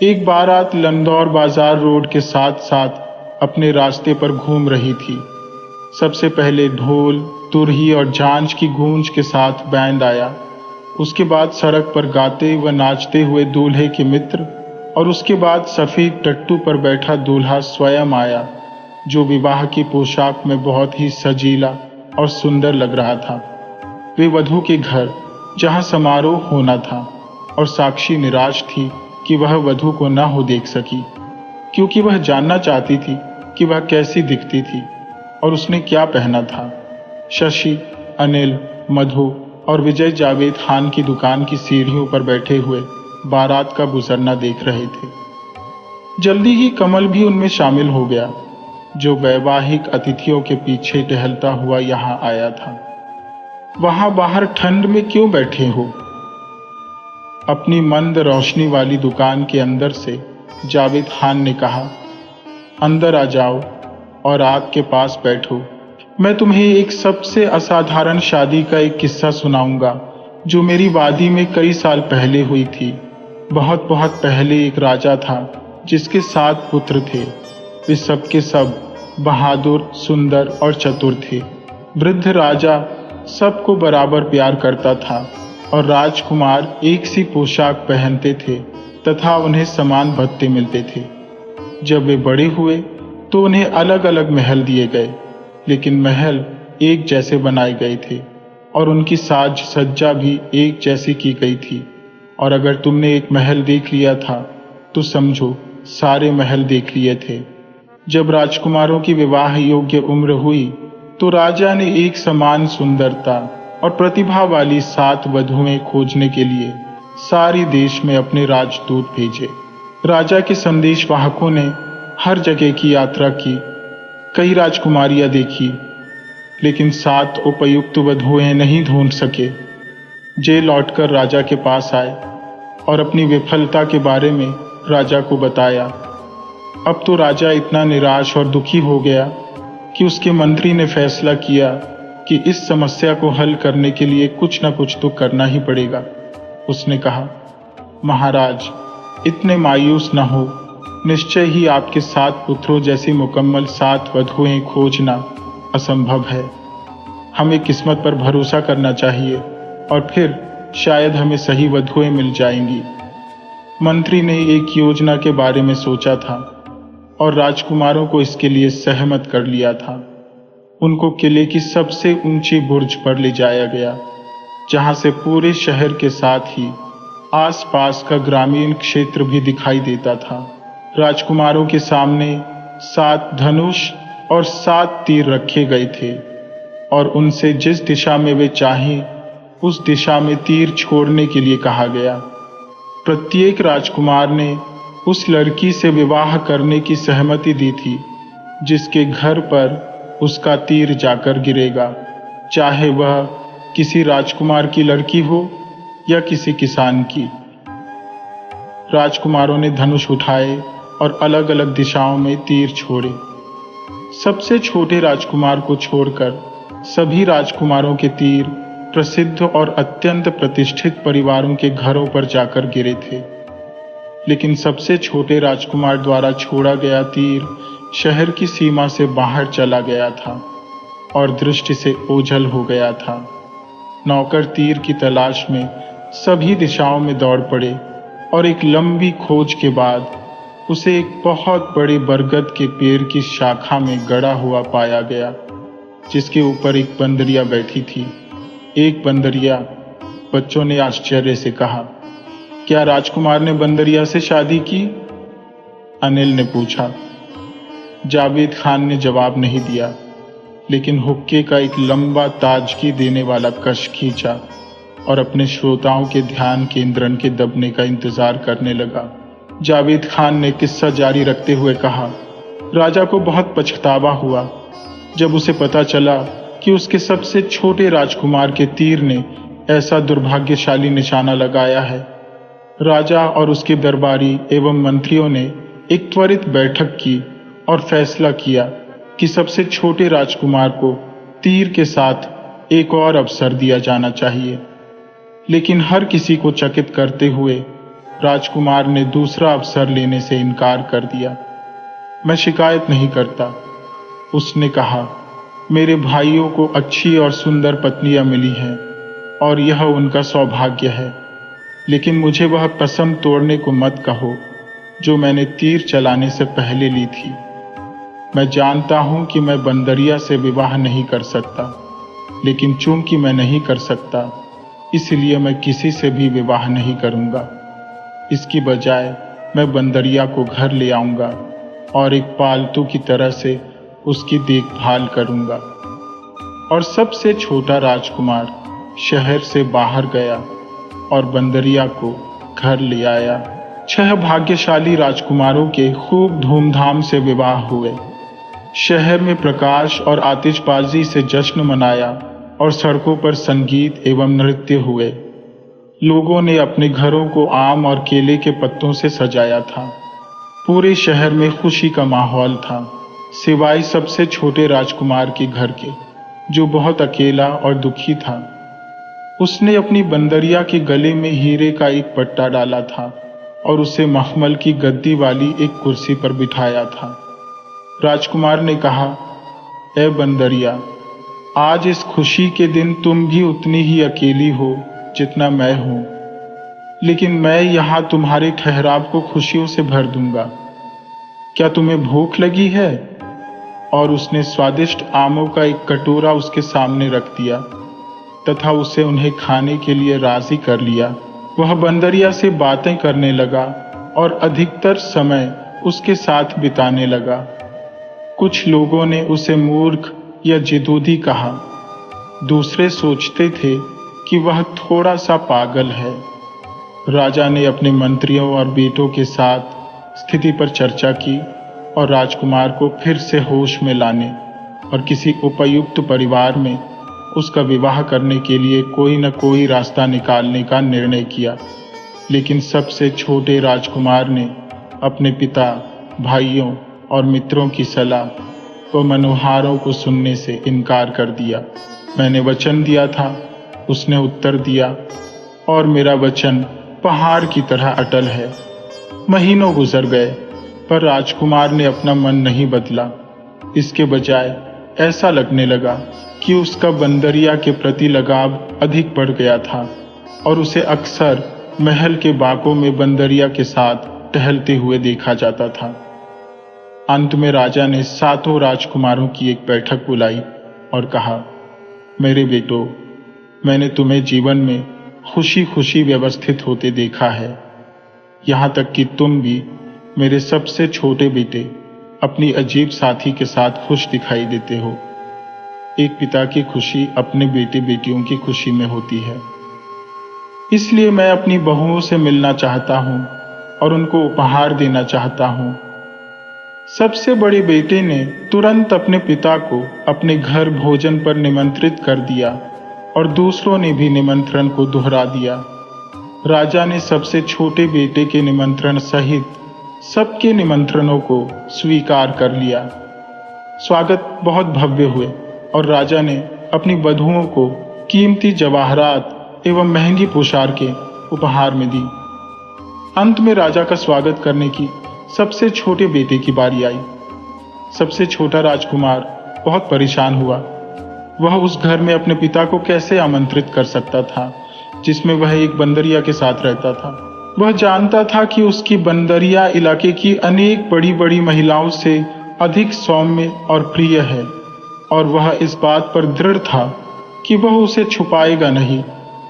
एक बारात लंदौर बाजार रोड के साथ साथ अपने रास्ते पर घूम रही थी। सबसे पहले ढोल, तुरही और झांझ की गूंज के साथ बैंड आया। उसके बाद सड़क पर गाते व नाचते हुए दूल्हे के मित्र और उसके बाद सफेद टट्टू पर बैठा दूल्हा स्वयं आया, जो विवाह की पोशाक में बहुत ही सजीला और सुंदर लग रहा था। वे वधू के घर, जहां समारोह होना था, और साक्षी निराश थी कि वह वधू को न हो देख सकी, क्योंकि वह जानना चाहती थी कि वह कैसी दिखती थी और उसने क्या पहना था। शशि, अनिल, मधु और विजय जावेद खान की दुकान की सीढ़ियों पर बैठे हुए बारात का गुजरना देख रहे थे। जल्दी ही कमल भी उनमें शामिल हो गया, जो वैवाहिक अतिथियों के पीछे टहलता हुआ यहाँ आया था। वहां बाहर ठंड में क्यों बैठे हो? अपनी मंद रोशनी वाली दुकान के अंदर से जावेद खान ने कहा, अंदर आ जाओ और आग के पास बैठो। मैं तुम्हें एक सबसे असाधारण शादी का एक किस्सा सुनाऊंगा जो मेरी वादी में कई साल पहले हुई थी। बहुत बहुत पहले एक राजा था जिसके 7 पुत्र थे। वे सबके सब बहादुर, सुंदर और चतुर थे। वृद्ध राजा सबको बराबर प्यार करता था और राजकुमार एक सी पोशाक पहनते थे तथा उन्हें समान भत्ते मिलते थे। जब वे बड़े हुए तो उन्हें अलग अलग महल दिए गए, लेकिन महल एक जैसे बनाए गए थे और उनकी साज सज्जा भी एक जैसी की गई थी। और अगर तुमने एक महल देख लिया था तो समझो सारे महल देख लिए थे। जब राजकुमारों की विवाह योग्य उम्र हुई तो राजा ने एक समान सुंदरता और प्रतिभा वाली 7 वधुएं खोजने के लिए सारे देश में अपने राजदूत भेजे। राजा के संदेशवाहकों ने हर जगह की यात्रा की, कई राजकुमारियां देखी, लेकिन 7 उपयुक्त वधुएं नहीं ढूंढ सके। जे लौटकर राजा के पास आए और अपनी विफलता के बारे में राजा को बताया। अब तो राजा इतना निराश और दुखी हो गया कि उसके मंत्री ने फैसला किया कि इस समस्या को हल करने के लिए कुछ न कुछ तो करना ही पड़ेगा। उसने कहा, महाराज, इतने मायूस न हो, निश्चय ही आपके 7 पुत्रों जैसी मुकम्मल 7 वधुएं खोजना असंभव है। हमें किस्मत पर भरोसा करना चाहिए और फिर शायद हमें सही वधुएं मिल जाएंगी। मंत्री ने एक योजना के बारे में सोचा था और राजकुमारों को इसके लिए सहमत कर लिया था। उनको किले की सबसे ऊंची बुर्ज पर ले जाया गया, जहां से पूरे शहर के साथ ही आसपास का ग्रामीण क्षेत्र भी दिखाई देता था। राजकुमारों के सामने 7 धनुष और 7 तीर रखे गए थे और उनसे जिस दिशा में वे चाहें उस दिशा में तीर छोड़ने के लिए कहा गया। प्रत्येक राजकुमार ने उस लड़की से विवाह करने की सहमति दी थी जिसके घर पर उसका तीर जाकर गिरेगा, चाहे वह किसी राजकुमार की लड़की हो या किसी किसान की। राजकुमारों ने धनुष उठाए और अलग अलग दिशाओं में तीर छोड़े। सबसे छोटे राजकुमार को छोड़कर सभी राजकुमारों के तीर प्रसिद्ध और अत्यंत प्रतिष्ठित परिवारों के घरों पर जाकर गिरे थे, लेकिन सबसे छोटे राजकुमार द्वारा छोड़ा गया तीर शहर की सीमा से बाहर चला गया था और दृष्टि से ओझल हो गया था। नौकर तीर की तलाश में सभी दिशाओं में दौड़ पड़े और एक लंबी खोज के बाद उसे एक बहुत बड़े बरगद के पेड़ की शाखा में गड़ा हुआ पाया गया, जिसके ऊपर एक बंदरिया बैठी थी। एक बंदरिया, बच्चों ने आश्चर्य से कहा। क्या राजकुमार ने बंदरिया से शादी की? अनिल ने पूछा। जावेद खान ने जवाब नहीं दिया, लेकिन हुक्के का एक लंबा ताजगी देने वाला कश खींचा और अपने श्रोताओं के ध्यान केंद्रण के दबने का इंतजार करने लगा। जावेद खान ने किस्सा जारी रखते हुए कहा, राजा को बहुत पछतावा हुआ जब उसे पता चला कि उसके सबसे छोटे राजकुमार के तीर ने ऐसा दुर्भाग्यशाली निशाना लगाया है। राजा और उसके दरबारी एवं मंत्रियों ने एक त्वरित बैठक की और फैसला किया कि सबसे छोटे राजकुमार को तीर के साथ एक और अवसर दिया जाना चाहिए। लेकिन हर किसी को चकित करते हुए राजकुमार ने दूसरा अवसर लेने से इनकार कर दिया। मैं शिकायत नहीं करता, उसने कहा। मेरे भाइयों को अच्छी और सुंदर पत्नियां मिली हैं और यह उनका सौभाग्य है, लेकिन मुझे वह कसम तोड़ने को मत कहो जो मैंने तीर चलाने से पहले ली थी। मैं जानता हूं कि मैं बंदरिया से विवाह नहीं कर सकता, लेकिन चूंकि मैं नहीं कर सकता इसलिए मैं किसी से भी विवाह नहीं करूंगा। इसकी बजाय मैं बंदरिया को घर ले आऊंगा और एक पालतू की तरह से उसकी देखभाल करूंगा। और सबसे छोटा राजकुमार शहर से बाहर गया और बंदरिया को घर ले आया। 6 भाग्यशाली राजकुमारों के खूब धूमधाम से विवाह हुए। शहर में प्रकाश और आतिशबाजी से जश्न मनाया और सड़कों पर संगीत एवं नृत्य हुए। लोगों ने अपने घरों को आम और केले के पत्तों से सजाया था। पूरे शहर में खुशी का माहौल था, सिवाय सबसे छोटे राजकुमार के घर के, जो बहुत अकेला और दुखी था। उसने अपनी बंदरिया के गले में हीरे का एक पट्टा डाला था और उसे मखमल की गद्दी वाली एक कुर्सी पर बिठाया था। राजकुमार ने कहा, ए बंदरिया, आज इस खुशी के दिन तुम भी उतनी ही अकेली हो जितना मैं हूं, लेकिन मैं यहां तुम्हारे ठहराव को खुशियों से भर दूंगा। क्या तुम्हें भूख लगी है? और उसने स्वादिष्ट आमों का एक कटोरा उसके सामने रख दिया तथा उसे उन्हें खाने के लिए राजी कर लिया। वह बंदरिया से बातें करने लगा और अधिकतर समय उसके साथ बिताने लगा। कुछ लोगों ने उसे मूर्ख या जिदोदी कहा, दूसरे सोचते थे कि वह थोड़ा सा पागल है। राजा ने अपने मंत्रियों और बेटों के साथ स्थिति पर चर्चा की और राजकुमार को फिर से होश में लाने और किसी उपयुक्त परिवार में उसका विवाह करने के लिए कोई न कोई रास्ता निकालने का निर्णय किया। लेकिन सबसे छोटे राजकुमार ने अपने पिता, भाइयों और मित्रों की सलाह व मनोहारों को सुनने से इनकार कर दिया। मैंने वचन दिया था, उसने उत्तर दिया, और मेरा वचन पहाड़ की तरह अटल है। महीनों गुजर गए पर राजकुमार ने अपना मन नहीं बदला। इसके बजाय ऐसा लगने लगा कि उसका बंदरिया के प्रति लगाव अधिक बढ़ गया था और उसे अक्सर महल के बागों में बंदरिया के साथ टहलते हुए देखा जाता था। अंत में राजा ने 7 राजकुमारों की एक बैठक बुलाई और कहा, मेरे बेटो, मैंने तुम्हें जीवन में खुशी खुशी व्यवस्थित होते देखा है। यहाँ तक कि तुम भी, मेरे सबसे छोटे बेटे, अपनी अजीब साथी के साथ खुश दिखाई देते हो। एक पिता की खुशी अपने बेटे बेटियों की खुशी में होती है। इसलिए मैं अपनी बहुओं से मिलना चाहता हूँ और उनको उपहार देना चाहता हूँ। सबसे बड़े बेटे ने तुरंत अपने पिता को अपने घर भोजन पर निमंत्रित कर दिया और दूसरों ने भी निमंत्रण को दोहरा दिया। राजा ने सबसे छोटे बेटे के निमंत्रण सहित सबके निमंत्रणों को स्वीकार कर लिया। स्वागत बहुत भव्य हुए और राजा ने अपनी वधुओं को कीमती जवाहरात एवं महंगी पोशाकें उपहार में दी। अंत में राजा का स्वागत करने की सबसे छोटे बेटे की बारी आई। सबसे छोटा राजकुमार बहुत परेशान हुआ। वह उस घर में अपने पिता को कैसे आमंत्रित कर सकता था जिसमें वह एक बंदरिया के साथ रहता था। वह जानता था कि उसकी बंदरिया इलाके की अनेक बड़ी बड़ी महिलाओं से अधिक सौम्य और प्रिय है और वह इस बात पर दृढ़ था कि वह उसे छुपाएगा नहीं,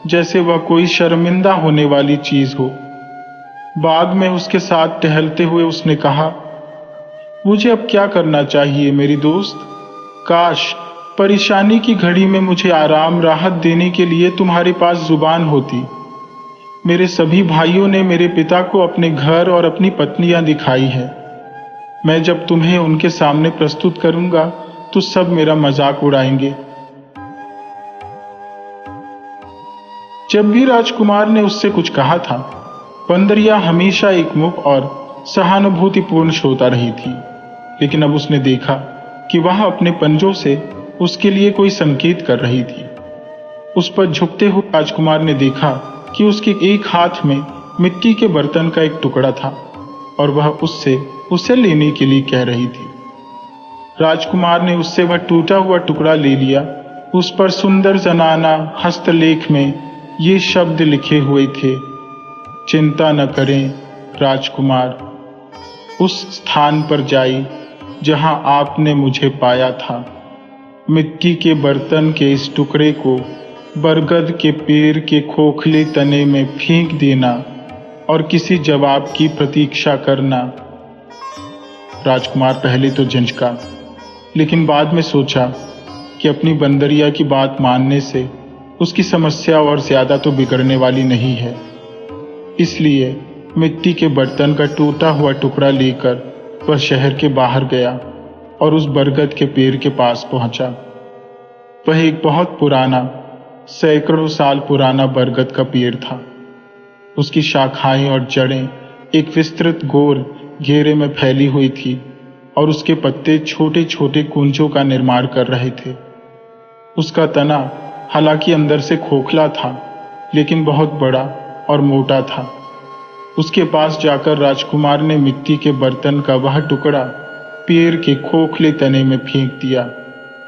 जैसे वह कोई शर्मिंदा होने वाली चीज हो। बाग में उसके साथ टहलते हुए उसने कहा, मुझे अब क्या करना चाहिए मेरी दोस्त? काश परेशानी की घड़ी में मुझे आराम राहत देने के लिए तुम्हारे पास जुबान होती। मेरे सभी भाइयों ने मेरे पिता को अपने घर और अपनी पत्नियां दिखाई है। मैं जब तुम्हें उनके सामने प्रस्तुत करूंगा तो सब मेरा मजाक उड़ाएंगे। जब भी राजकुमार ने उससे कुछ कहा था, बंदरिया हमेशा एकमुख और सहानुभूतिपूर्ण श्रोता रही थी। लेकिन अब उसने देखा कि वह अपने पंजों से उसके लिए कोई संकेत कर रही थी। उस पर झुकते हुए राजकुमार ने देखा कि उसके एक हाथ में मिट्टी के बर्तन का एक टुकड़ा था और वह उससे उसे लेने के लिए कह रही थी। राजकुमार ने उससे वह टूटा हुआ टुकड़ा ले लिया। उस पर सुंदर जनाना हस्तलेख में ये शब्द लिखे हुए थे, चिंता न करें राजकुमार, उस स्थान पर जाइए जहां आपने मुझे पाया था। मिट्टी के बर्तन के इस टुकड़े को बरगद के पेड़ के खोखले तने में फेंक देना और किसी जवाब की प्रतीक्षा करना। राजकुमार पहले तो झिझका, लेकिन बाद में सोचा कि अपनी बंदरिया की बात मानने से उसकी समस्या और ज्यादा तो बिगड़ने वाली नहीं है। इसलिए मिट्टी के बर्तन का टूटा हुआ टुकड़ा लेकर वह शहर के बाहर गया और उस बरगद के पेड़ के पास पहुंचा। वह एक बहुत पुराना, सैकड़ों साल पुराना बरगद का पेड़ था। उसकी शाखाएं और जड़ें एक विस्तृत गोल घेरे में फैली हुई थी और उसके पत्ते छोटे छोटे कुंजों का निर्माण कर रहे थे। उसका तना हालांकि अंदर से खोखला था, लेकिन बहुत बड़ा और मोटा था। उसके पास जाकर राजकुमार ने मिट्टी के बर्तन का वह टुकड़ा पेड़ के खोखले तने में फेंक दिया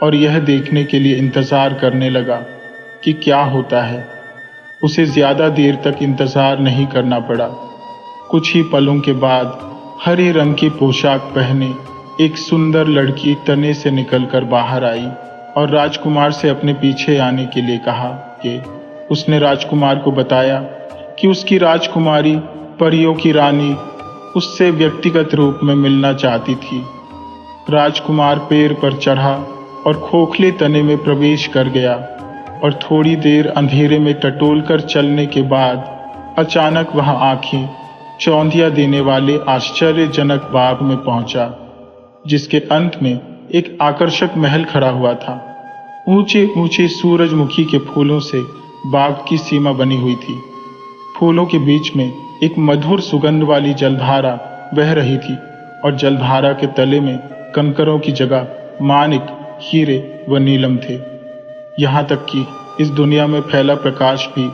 और यह देखने के लिए इंतजार करने लगा कि क्या होता है। उसे ज्यादा देर तक इंतजार नहीं करना पड़ा। कुछ ही पलों के बाद हरे रंग की पोशाक पहने एक सुंदर लड़की तने से निकलकर बाहर आई और राजकुमार से अपने पीछे आने के लिए कहा कि उसने राजकुमार को बताया कि उसकी राजकुमारी, परियों की रानी, उससे व्यक्तिगत रूप में मिलना चाहती थी। राजकुमार पेड़ पर चढ़ा और खोखले तने में प्रवेश कर गया और थोड़ी देर अंधेरे में टटोलकर चलने के बाद अचानक वह आंखें चौंधिया देने वाले आश्चर्यजनक बाग में पहुंचा। जिसके अंत में एक आकर्षक महल खड़ा हुआ था। ऊंचे ऊंचे सूरजमुखी के फूलों से बाग की सीमा बनी हुई थी। फूलों के बीच में एक मधुर सुगंध वाली जलधारा बह रही थी और जलधारा के तले में कंकरों की जगह माणिक, हीरे व नीलम थे। यहाँ तक कि इस दुनिया में फैला प्रकाश भी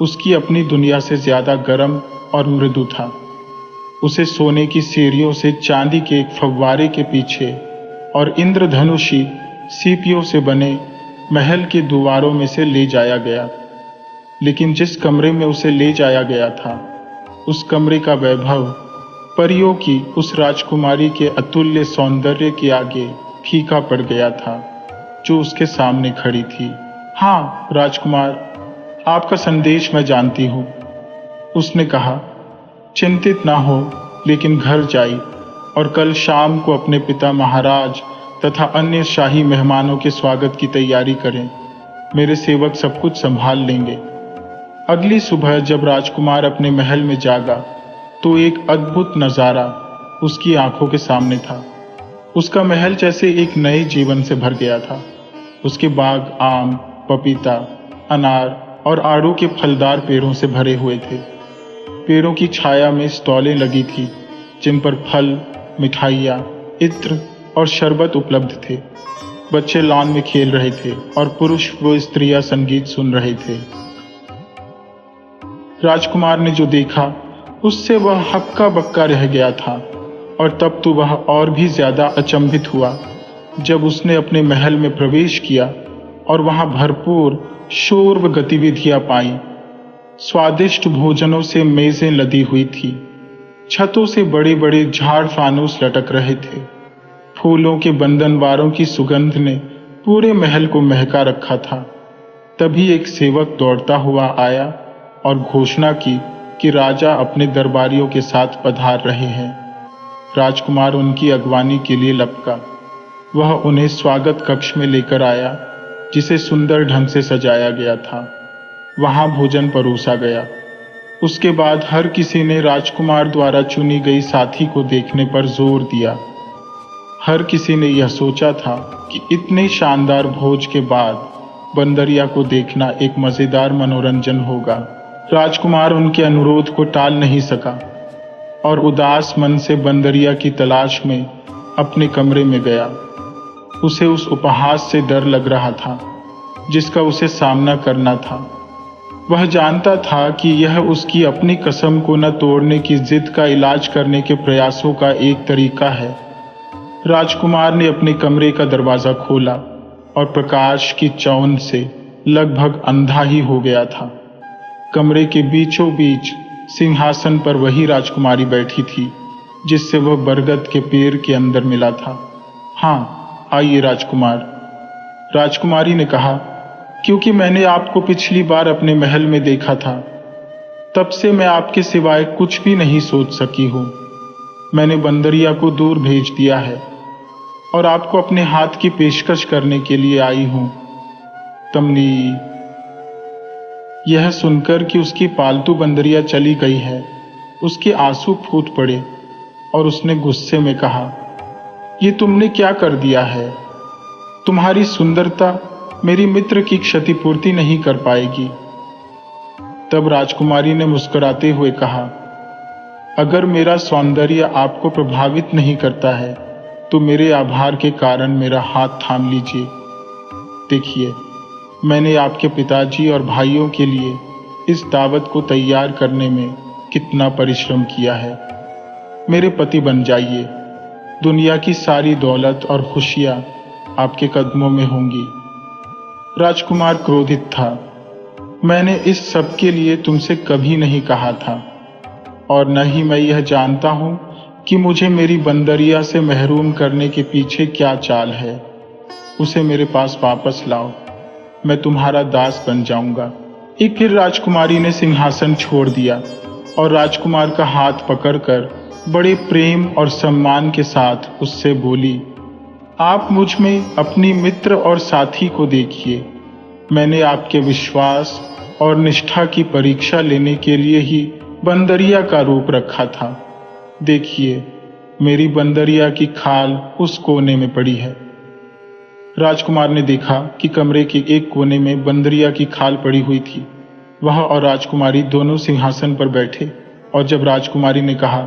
उसकी अपनी दुनिया से ज्यादा गर्म और मृदु था। उसे सोने की सीढ़ियों से चांदी के एक फव्वारे के पीछे और इंद्रधनुषी सीपियों से बने महल के द्वारों में से ले जाया गया। लेकिन जिस कमरे में उसे ले जाया गया था, उस कमरे का वैभव परियों की उस राजकुमारी के अतुल्य सौंदर्य के आगे फीका पड़ गया था जो उसके सामने खड़ी थी। हाँ राजकुमार, आपका संदेश मैं जानती हूँ, उसने कहा। चिंतित ना हो, लेकिन घर जाइए और कल शाम को अपने पिता महाराज तथा अन्य शाही मेहमानों के स्वागत की तैयारी करें। मेरे सेवक सब कुछ संभाल लेंगे। अगली सुबह जब राजकुमार अपने महल में जागा तो एक अद्भुत नजारा उसकी आंखों के सामने था। उसका महल जैसे एक नए जीवन से भर गया था। उसके बाग आम, पपीता, अनार और आड़ू के फलदार पेड़ों से भरे हुए थे। पेड़ों की छाया में स्टॉलें लगी थी जिन पर फल, मिठाइयाँ, इत्र और शरबत उपलब्ध थे। बच्चे लॉन में खेल रहे थे और पुरुष व स्त्रियां संगीत सुन रहे थे। राजकुमार ने जो देखा उससे वह हक्का बक्का रह गया था और तब तो वह और भी ज्यादा अचंभित हुआ जब उसने अपने महल में प्रवेश किया और वहां भरपूर शोर व गतिविधियां पाई। स्वादिष्ट भोजनों से मेजें लदी हुई थी। छतों से बड़े बड़े झाड़ फानूस लटक रहे थे। फूलों के बंधनवारों की सुगंध ने पूरे महल को महका रखा था। तभी एक सेवक दौड़ता हुआ आया और घोषणा की कि राजा अपने दरबारियों के साथ पधार रहे हैं। राजकुमार उनकी अगवानी के लिए लपका। वह उन्हें स्वागत कक्ष में लेकर आया जिसे सुंदर ढंग से सजाया गया था। वहां भोजन परोसा गया। उसके बाद हर किसी ने राजकुमार द्वारा चुनी गई साथी को देखने पर जोर दिया। हर किसी ने यह सोचा था कि इतने शानदार भोज के बाद बंदरिया को देखना एक मजेदार मनोरंजन होगा। राजकुमार उनके अनुरोध को टाल नहीं सका और उदास मन से बंदरिया की तलाश में अपने कमरे में गया। उसे उस उपहास से डर लग रहा था जिसका उसे सामना करना था। वह जानता था कि यह उसकी अपनी कसम को न तोड़ने की जिद का इलाज करने के प्रयासों का एक तरीका है। राजकुमार ने अपने कमरे का दरवाजा खोला और प्रकाश की चौंध से लगभग अंधा ही हो गया था। कमरे के बीचों बीच सिंहासन पर वही राजकुमारी बैठी थी जिससे वह बरगद के पेड़ के अंदर मिला था। हाँ, आइए राजकुमार, राजकुमारी ने कहा। क्योंकि मैंने आपको पिछली बार अपने महल में देखा था, तब से मैं आपके सिवाय कुछ भी नहीं सोच सकी हूँ। मैंने बंदरिया को दूर भेज दिया है और आपको अपने हाथ की पेशकश करने के लिए आई हूँ। तमनी। यह सुनकर कि उसकी पालतू बंदरिया चली गई है, उसके आंसू फूट पड़े और उसने गुस्से में कहा, ये तुमने क्या कर दिया है? तुम्हारी सुंदरता मेरी मित्र की क्षतिपूर्ति नहीं कर पाएगी। तब राजकुमारी ने मुस्कुराते हुए कहा, अगर मेरा सौंदर्य आपको प्रभावित नहीं करता है तो मेरे आभार के कारण मेरा हाथ थाम लीजिए। देखिए, मैंने आपके पिताजी और भाइयों के लिए इस दावत को तैयार करने में कितना परिश्रम किया है। मेरे पति बन जाइए। दुनिया की सारी दौलत और खुशियां आपके कदमों में होंगी। राजकुमार क्रोधित था। मैंने इस सब के लिए तुमसे कभी नहीं कहा था और न ही मैं यह जानता हूं कि मुझे मेरी बंदरिया से महरूम करने के पीछे क्या चाल है। उसे मेरे पास वापस लाओ, मैं तुम्हारा दास बन जाऊंगा। एक फिर राजकुमारी ने सिंहासन छोड़ दिया और राजकुमार का हाथ पकड़कर बड़े प्रेम और सम्मान के साथ उससे बोली, आप मुझ में अपनी मित्र और साथी को देखिए। मैंने आपके विश्वास और निष्ठा की परीक्षा लेने के लिए ही बंदरिया का रूप रखा था। देखिए, मेरी बंदरिया की खाल उस कोने में पड़ी है। राजकुमार ने देखा कि कमरे के एक कोने में बंदरिया की खाल पड़ी हुई थी। वह और राजकुमारी दोनों सिंहासन पर बैठे, और जब राजकुमारी ने कहा,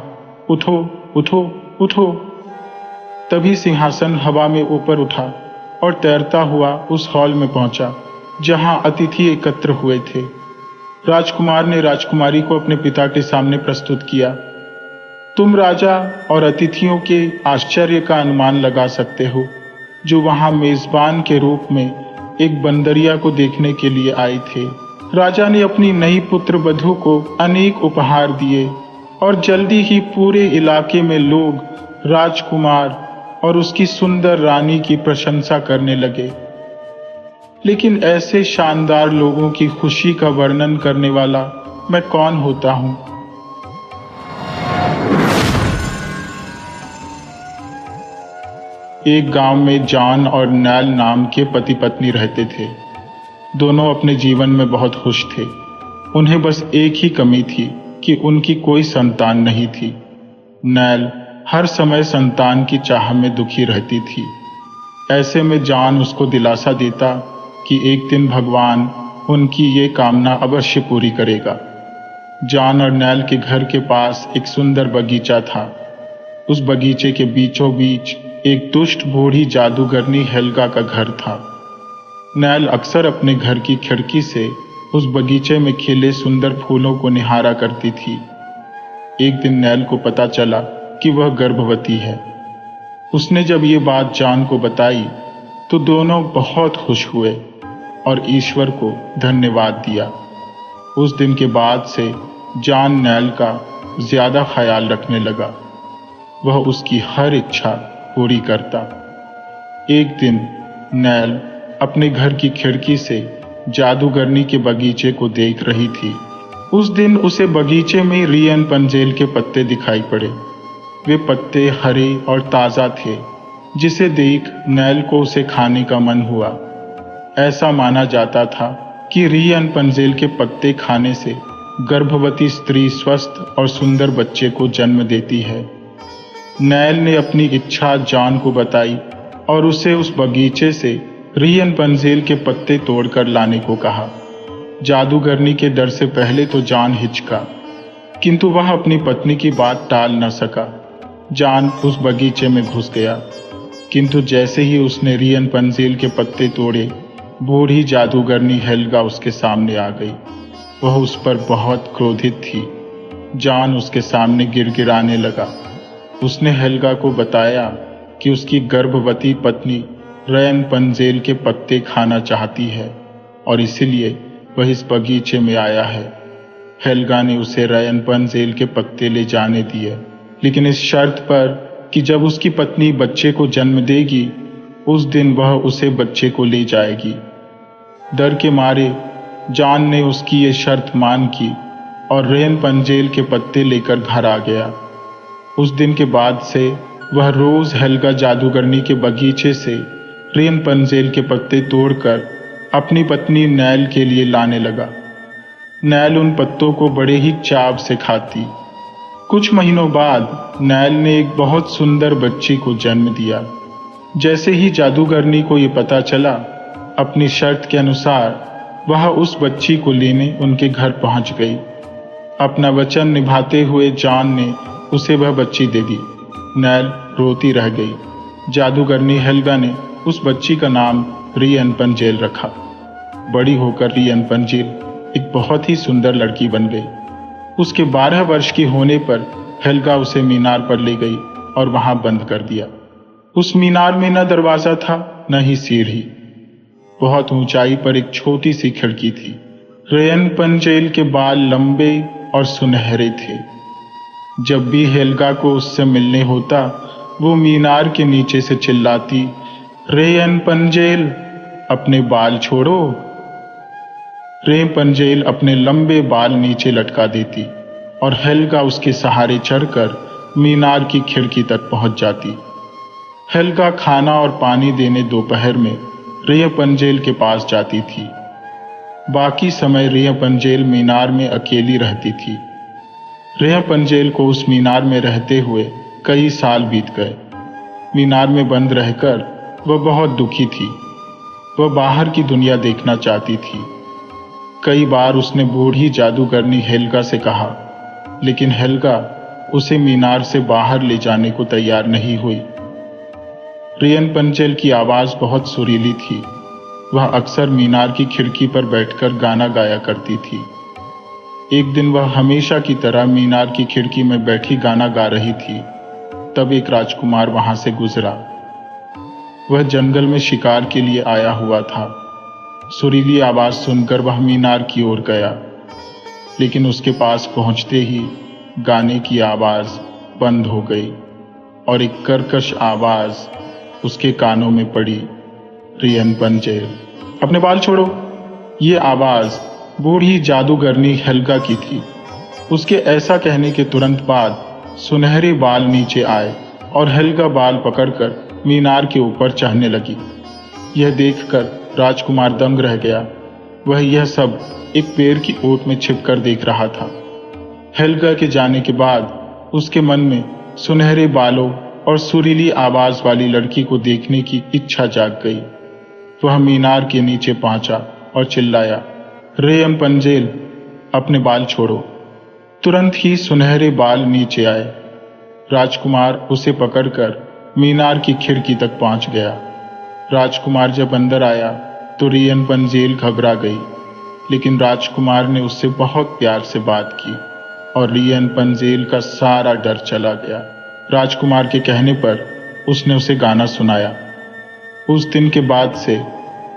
उठो उठो उठो, तभी सिंहासन हवा में ऊपर उठा और तैरता हुआ उस हॉल में पहुंचा जहां अतिथि एकत्र हुए थे। राजकुमार ने राजकुमारी को अपने पिता के सामने प्रस्तुत किया। तुम राजा और अतिथियों के आश्चर्य का अनुमान लगा सकते हो, जो वहां मेजबान के रूप में एक बंदरिया को देखने के लिए आए थे। राजा ने अपनी नई पुत्र वधू को अनेक उपहार दिए और जल्दी ही पूरे इलाके में लोग राजकुमार और उसकी सुंदर रानी की प्रशंसा करने लगे। लेकिन ऐसे शानदार लोगों की खुशी का वर्णन करने वाला मैं कौन होता हूं? एक गांव में जॉन और नैल नाम के पति पत्नी रहते थे। दोनों अपने जीवन में बहुत खुश थे। उन्हें बस एक ही कमी थी कि उनकी कोई संतान नहीं थी। नैल हर समय संतान की चाह में दुखी रहती थी। ऐसे में जॉन उसको दिलासा देता कि एक दिन भगवान उनकी ये कामना अवश्य पूरी करेगा। जॉन और नैल के घर के पास एक सुंदर बगीचा था। उस बगीचे के बीचों बीच एक दुष्ट बूढ़ी जादूगरनी हेल्गा का घर था। नैल अक्सर अपने घर की खिड़की से उस बगीचे में खिले सुंदर फूलों को निहारा करती थी। एक दिन नैल को पता चला कि वह गर्भवती है। उसने जब ये बात जॉन को बताई तो दोनों बहुत खुश हुए और ईश्वर को धन्यवाद दिया। उस दिन के बाद से जॉन नैल का ज्यादा ख्याल रखने लगा। वह उसकी हर इच्छा पूरी करता। एक दिन नैल अपने घर की खिड़की से जादूगरनी के बगीचे को देख रही थी। उस दिन उसे बगीचे में रियन पंजेल के पत्ते दिखाई पड़े। वे पत्ते हरे और ताजा थे, जिसे देख नैल को उसे खाने का मन हुआ। ऐसा माना जाता था कि रियन पंजेल के पत्ते खाने से गर्भवती स्त्री स्वस्थ और सुंदर बच्चे को जन्म देती है। नैल ने अपनी इच्छा जॉन को बताई और उसे उस बगीचे से रियन पंजेल के पत्ते तोड़कर लाने को कहा। जादूगरनी के डर से पहले तो जॉन हिचका, किंतु वह अपनी पत्नी की बात टाल न सका। जॉन उस बगीचे में घुस गया, किंतु जैसे ही उसने रियन पंजेल के पत्ते तोड़े, बूढ़ी जादूगरनी हेल्गा उसके सामने आ गई। वह उस पर बहुत क्रोधित थी। जॉन उसके सामने गिड़गिड़ाने लगा। उसने हेल्गा को बताया कि उसकी गर्भवती पत्नी रियन पंजेल के पत्ते खाना चाहती है और इसीलिए वह इस बगीचे में आया है। हेल्गा ने उसे रियन पंजेल के पत्ते ले जाने दिए, लेकिन इस शर्त पर कि जब उसकी पत्नी बच्चे को जन्म देगी, उस दिन वह उसे बच्चे को ले जाएगी। डर के मारे जॉन ने उसकी ये शर्त मान की और रियन पंजेल के पत्ते लेकर घर आ गया। उस दिन के बाद से वह रोज हेल्गा जादूगरनी के बगीचे से रियन पंजेल के पत्ते तोड़कर अपनी पत्नी नैल के लिए लाने लगा। नैल उन पत्तों को बड़े ही चाव से खाती। कुछ महीनों बाद नैल ने एक बहुत सुंदर बच्ची को जन्म दिया। जैसे ही जादूगरनी को ये पता चला, अपनी शर्त के अनुसार वह उस बच्ची को लेने उनके घर पहुंच गई। अपना वचन निभाते हुए जॉन ने उसे वह बच्ची दे दी। नैल रोती रह गई। जादूगरनी हेल्गा ने उस बच्ची का नाम रियन पंजेल रखा। बड़ी होकर रियन पंजेल एक बहुत ही सुंदर लड़की बन गई। उसके 12 वर्ष की होने पर हेल्गा उसे मीनार पर ले गई और वहां बंद कर दिया। उस मीनार में न दरवाजा था न ही सीढ़ी। बहुत ऊंचाई पर एक छोटी सी खिड़की थी। रियन पंजेल के बाल लंबे और सुनहरे थे। जब भी हेल्गा को उससे मिलने होता, वो मीनार के नीचे से चिल्लाती, रियन पंजेल, अपने बाल छोड़ो। रियन पंजेल अपने लंबे बाल नीचे लटका देती और हेल्गा उसके सहारे चढ़कर मीनार की खिड़की तक पहुंच जाती। हेल्गा खाना और पानी देने दोपहर में रियन पंजेल के पास जाती थी। बाकी समय रियन पंजेल मीनार में अकेली रहती थी। रियन पंजेल को उस मीनार में रहते हुए कई साल बीत गए। मीनार में बंद रहकर वह बहुत दुखी थी। वह बाहर की दुनिया देखना चाहती थी। कई बार उसने बूढ़ी जादूगरनी हेल्गा से कहा, लेकिन हेल्गा उसे मीनार से बाहर ले जाने को तैयार नहीं हुई। रियन पंचेल की आवाज बहुत सुरीली थी। वह अक्सर मीनार की खिड़की पर बैठकर गाना गाया करती थी। एक दिन वह हमेशा की तरह मीनार की खिड़की में बैठी गाना गा रही थी। तब एक राजकुमार वहां से गुजरा। वह जंगल में शिकार के लिए आया हुआ था। सुरीली आवाज सुनकर वह मीनार की ओर गया, लेकिन उसके पास पहुंचते ही गाने की आवाज बंद हो गई और एक कर्कश आवाज उसके कानों में पड़ी, रियन पंचेल, अपने बाल छोड़ो। ये आवाज बूढ़ी जादूगरनी हेल्गा की थी। उसके ऐसा कहने के तुरंत बाद सुनहरे बाल नीचे आए और हेल्गा बाल पकड़कर मीनार के ऊपर चढ़ने लगी। यह देखकर राजकुमार दंग रह गया। वह यह सब एक पेड़ की ओट में छिपकर देख रहा था। हेल्गा के जाने के बाद उसके मन में सुनहरे बालों और सुरीली आवाज वाली लड़की को देखने की इच्छा जाग गई। वह मीनार के नीचे पहुंचा और चिल्लाया, रियन पंचेल, अपने बाल छोड़ो। तुरंत ही सुनहरे बाल नीचे आए। राजकुमार उसे पकड़कर मीनार की खिड़की तक पहुंच गया। राजकुमार जब अंदर आया तो रियन पंचेल घबरा गई, लेकिन राजकुमार ने उससे बहुत प्यार से बात की और रियन पंचेल का सारा डर चला गया। राजकुमार के कहने पर उसने उसे गाना सुनाया। उस दिन के बाद से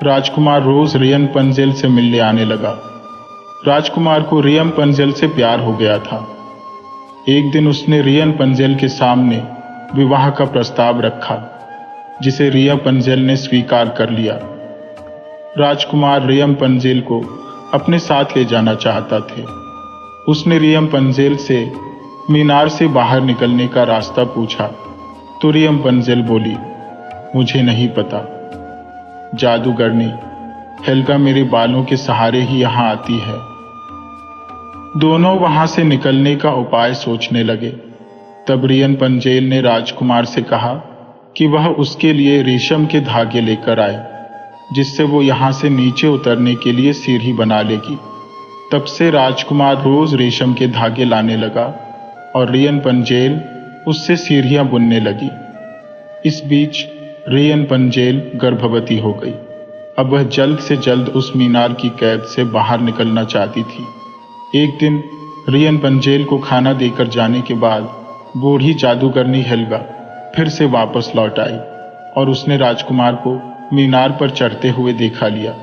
राजकुमार रोज रियन पंचेल से मिलने आने लगा। राजकुमार को रियन पंचेल से प्यार हो गया था। एक दिन उसने रियन पंचेल के सामने विवाह का प्रस्ताव रखा, जिसे रियन पंचेल ने स्वीकार कर लिया। राजकुमार रियन पंचेल को अपने साथ ले जाना चाहता थे। उसने रियन पंचेल से मीनार से बाहर निकलने का रास्ता पूछा तो रियन पंचेल बोली, मुझे नहीं पता। जादूगरनी हेल्गा मेरे बालों के सहारे ही यहां आती है। दोनों वहां से निकलने का उपाय सोचने लगे। तब रियन पंचेल ने राजकुमार से कहा कि वह उसके लिए रेशम के धागे लेकर आए, जिससे वो यहां से नीचे उतरने के लिए सीढ़ी बना लेगी। तब से राजकुमार रोज रेशम के धागे लाने लगा और रियन पंचेल उससे सीढ़ियां बुनने लगी। इस बीच रियन पंचेल गर्भवती हो गई। अब वह जल्द से जल्द उस मीनार की कैद से बाहर निकलना चाहती थी। एक दिन रियन पंचेल को खाना देकर जाने के बाद बूढ़ी जादूगरनी हेल्गा फिर से वापस लौट आई और उसने राजकुमार को मीनार पर चढ़ते हुए देखा लिया।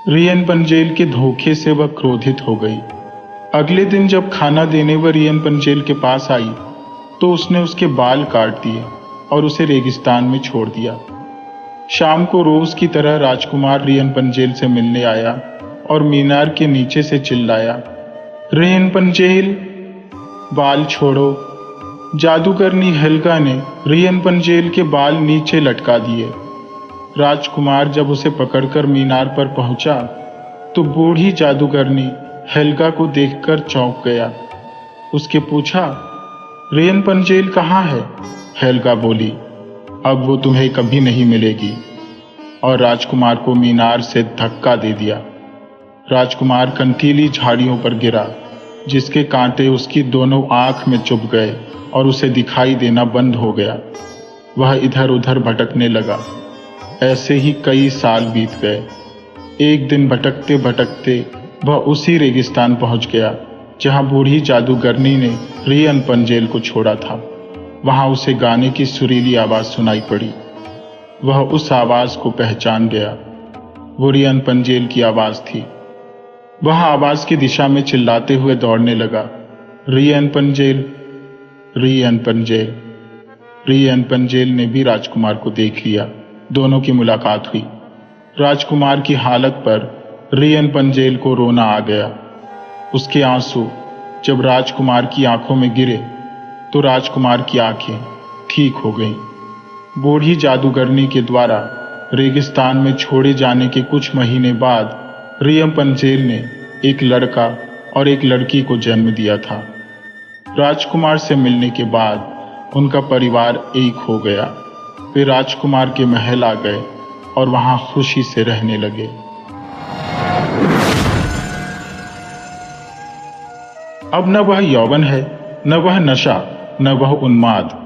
रियन पंचेल के धोखे से वह क्रोधित हो गई। अगले दिन जब खाना देने वह रियन पंचेल के पास आई तो उसने उसके बाल काट दिए और उसे रेगिस्तान में छोड़ दिया। शाम को रोज की तरह राजकुमार रियन पंचेल से मिलने आया और मीनार के नीचे से चिल्लाया, रियन पंचेल, बाल छोड़ो। जादूगरनी हेल्गा ने रियन पंचेल के बाल नीचे लटका दिए। राजकुमार जब उसे पकड़कर मीनार पर पहुंचा तो बूढ़ी जादूगरनी हेल्गा को देखकर चौंक गया। उसके पूछा, रियन पंचेल कहाँ है? हेल्गा बोली, अब वो तुम्हें कभी नहीं मिलेगी, और राजकुमार को मीनार से धक्का दे दिया। राजकुमार कंटीली झाड़ियों पर गिरा, जिसके कांटे उसकी दोनों आंख में चुभ गए और उसे दिखाई देना बंद हो गया। वह इधर उधर भटकने लगा। ऐसे ही कई साल बीत गए। एक दिन भटकते भटकते वह उसी रेगिस्तान पहुंच गया जहां बूढ़ी जादूगरनी ने रियन पंचेल को छोड़ा था। वहां उसे गाने की सुरीली आवाज सुनाई पड़ी। वह उस आवाज को पहचान गया। वो रियन पंचेल की आवाज थी। वह आवाज की दिशा में चिल्लाते हुए दौड़ने लगा, रियन पंचेल, रियन पंचेल। रियन पंचेल ने भी राजकुमार को देख लिया। दोनों की मुलाकात हुई। राजकुमार की हालत पर रियन पंचेल को रोना आ गया। उसके आंसू जब राजकुमार की आंखों में गिरे तो राजकुमार की आंखें ठीक हो गईं। बूढ़ी जादूगरनी के द्वारा रेगिस्तान में छोड़े जाने के कुछ महीने बाद रियन पंचेल ने एक लड़का और एक लड़की को जन्म दिया था। राजकुमार से मिलने के बाद उनका परिवार एक हो गया। वे राजकुमार के महल आ गए और वहां खुशी से रहने लगे। अब न वह यौवन है, न वह नशा, न वह उन्माद।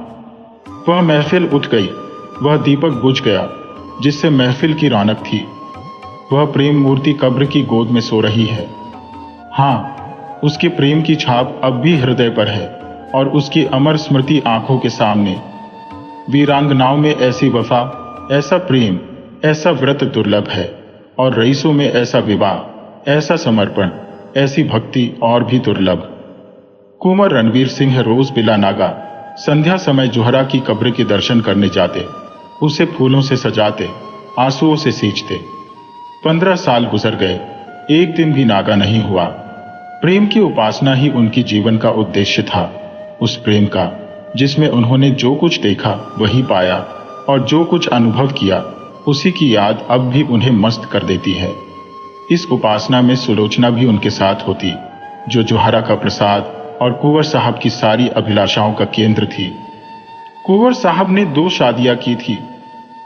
वह महफिल उठ गई, वह दीपक बुझ गया जिससे महफिल की रौनक थी। वह प्रेम मूर्ति कब्र की गोद में सो रही है। हाँ, उसके प्रेम की छाप अब भी हृदय पर है और उसकी अमर स्मृति आंखों के सामने। वीरांगनाओं में ऐसी वफा, ऐसा प्रेम, ऐसा व्रत दुर्लभ है और रईसों में ऐसा विवाह, ऐसा समर्पण, ऐसी भक्ति और भी दुर्लभ। कुंवर रणवीर सिंह रोज बिला नागा संध्या समय जोहरा की कब्र के दर्शन करने जाते, उसे फूलों से सजाते, आंसुओं से सींचते। 15 साल गुजर गए, एक दिन भी नागा नहीं हुआ। प्रेम की उपासना ही उनकी जीवन का उद्देश्य था, उस प्रेम का जिसमें उन्होंने जो कुछ देखा वही पाया और जो कुछ अनुभव किया उसी की याद अब भी उन्हें मस्त कर देती है। इस उपासना में सुलोचना भी उनके साथ होती, जो जोहरा का प्रसाद और कुंवर साहब की सारी अभिलाषाओं का केंद्र थी। कुंवर साहब ने 2 शादियां की थी,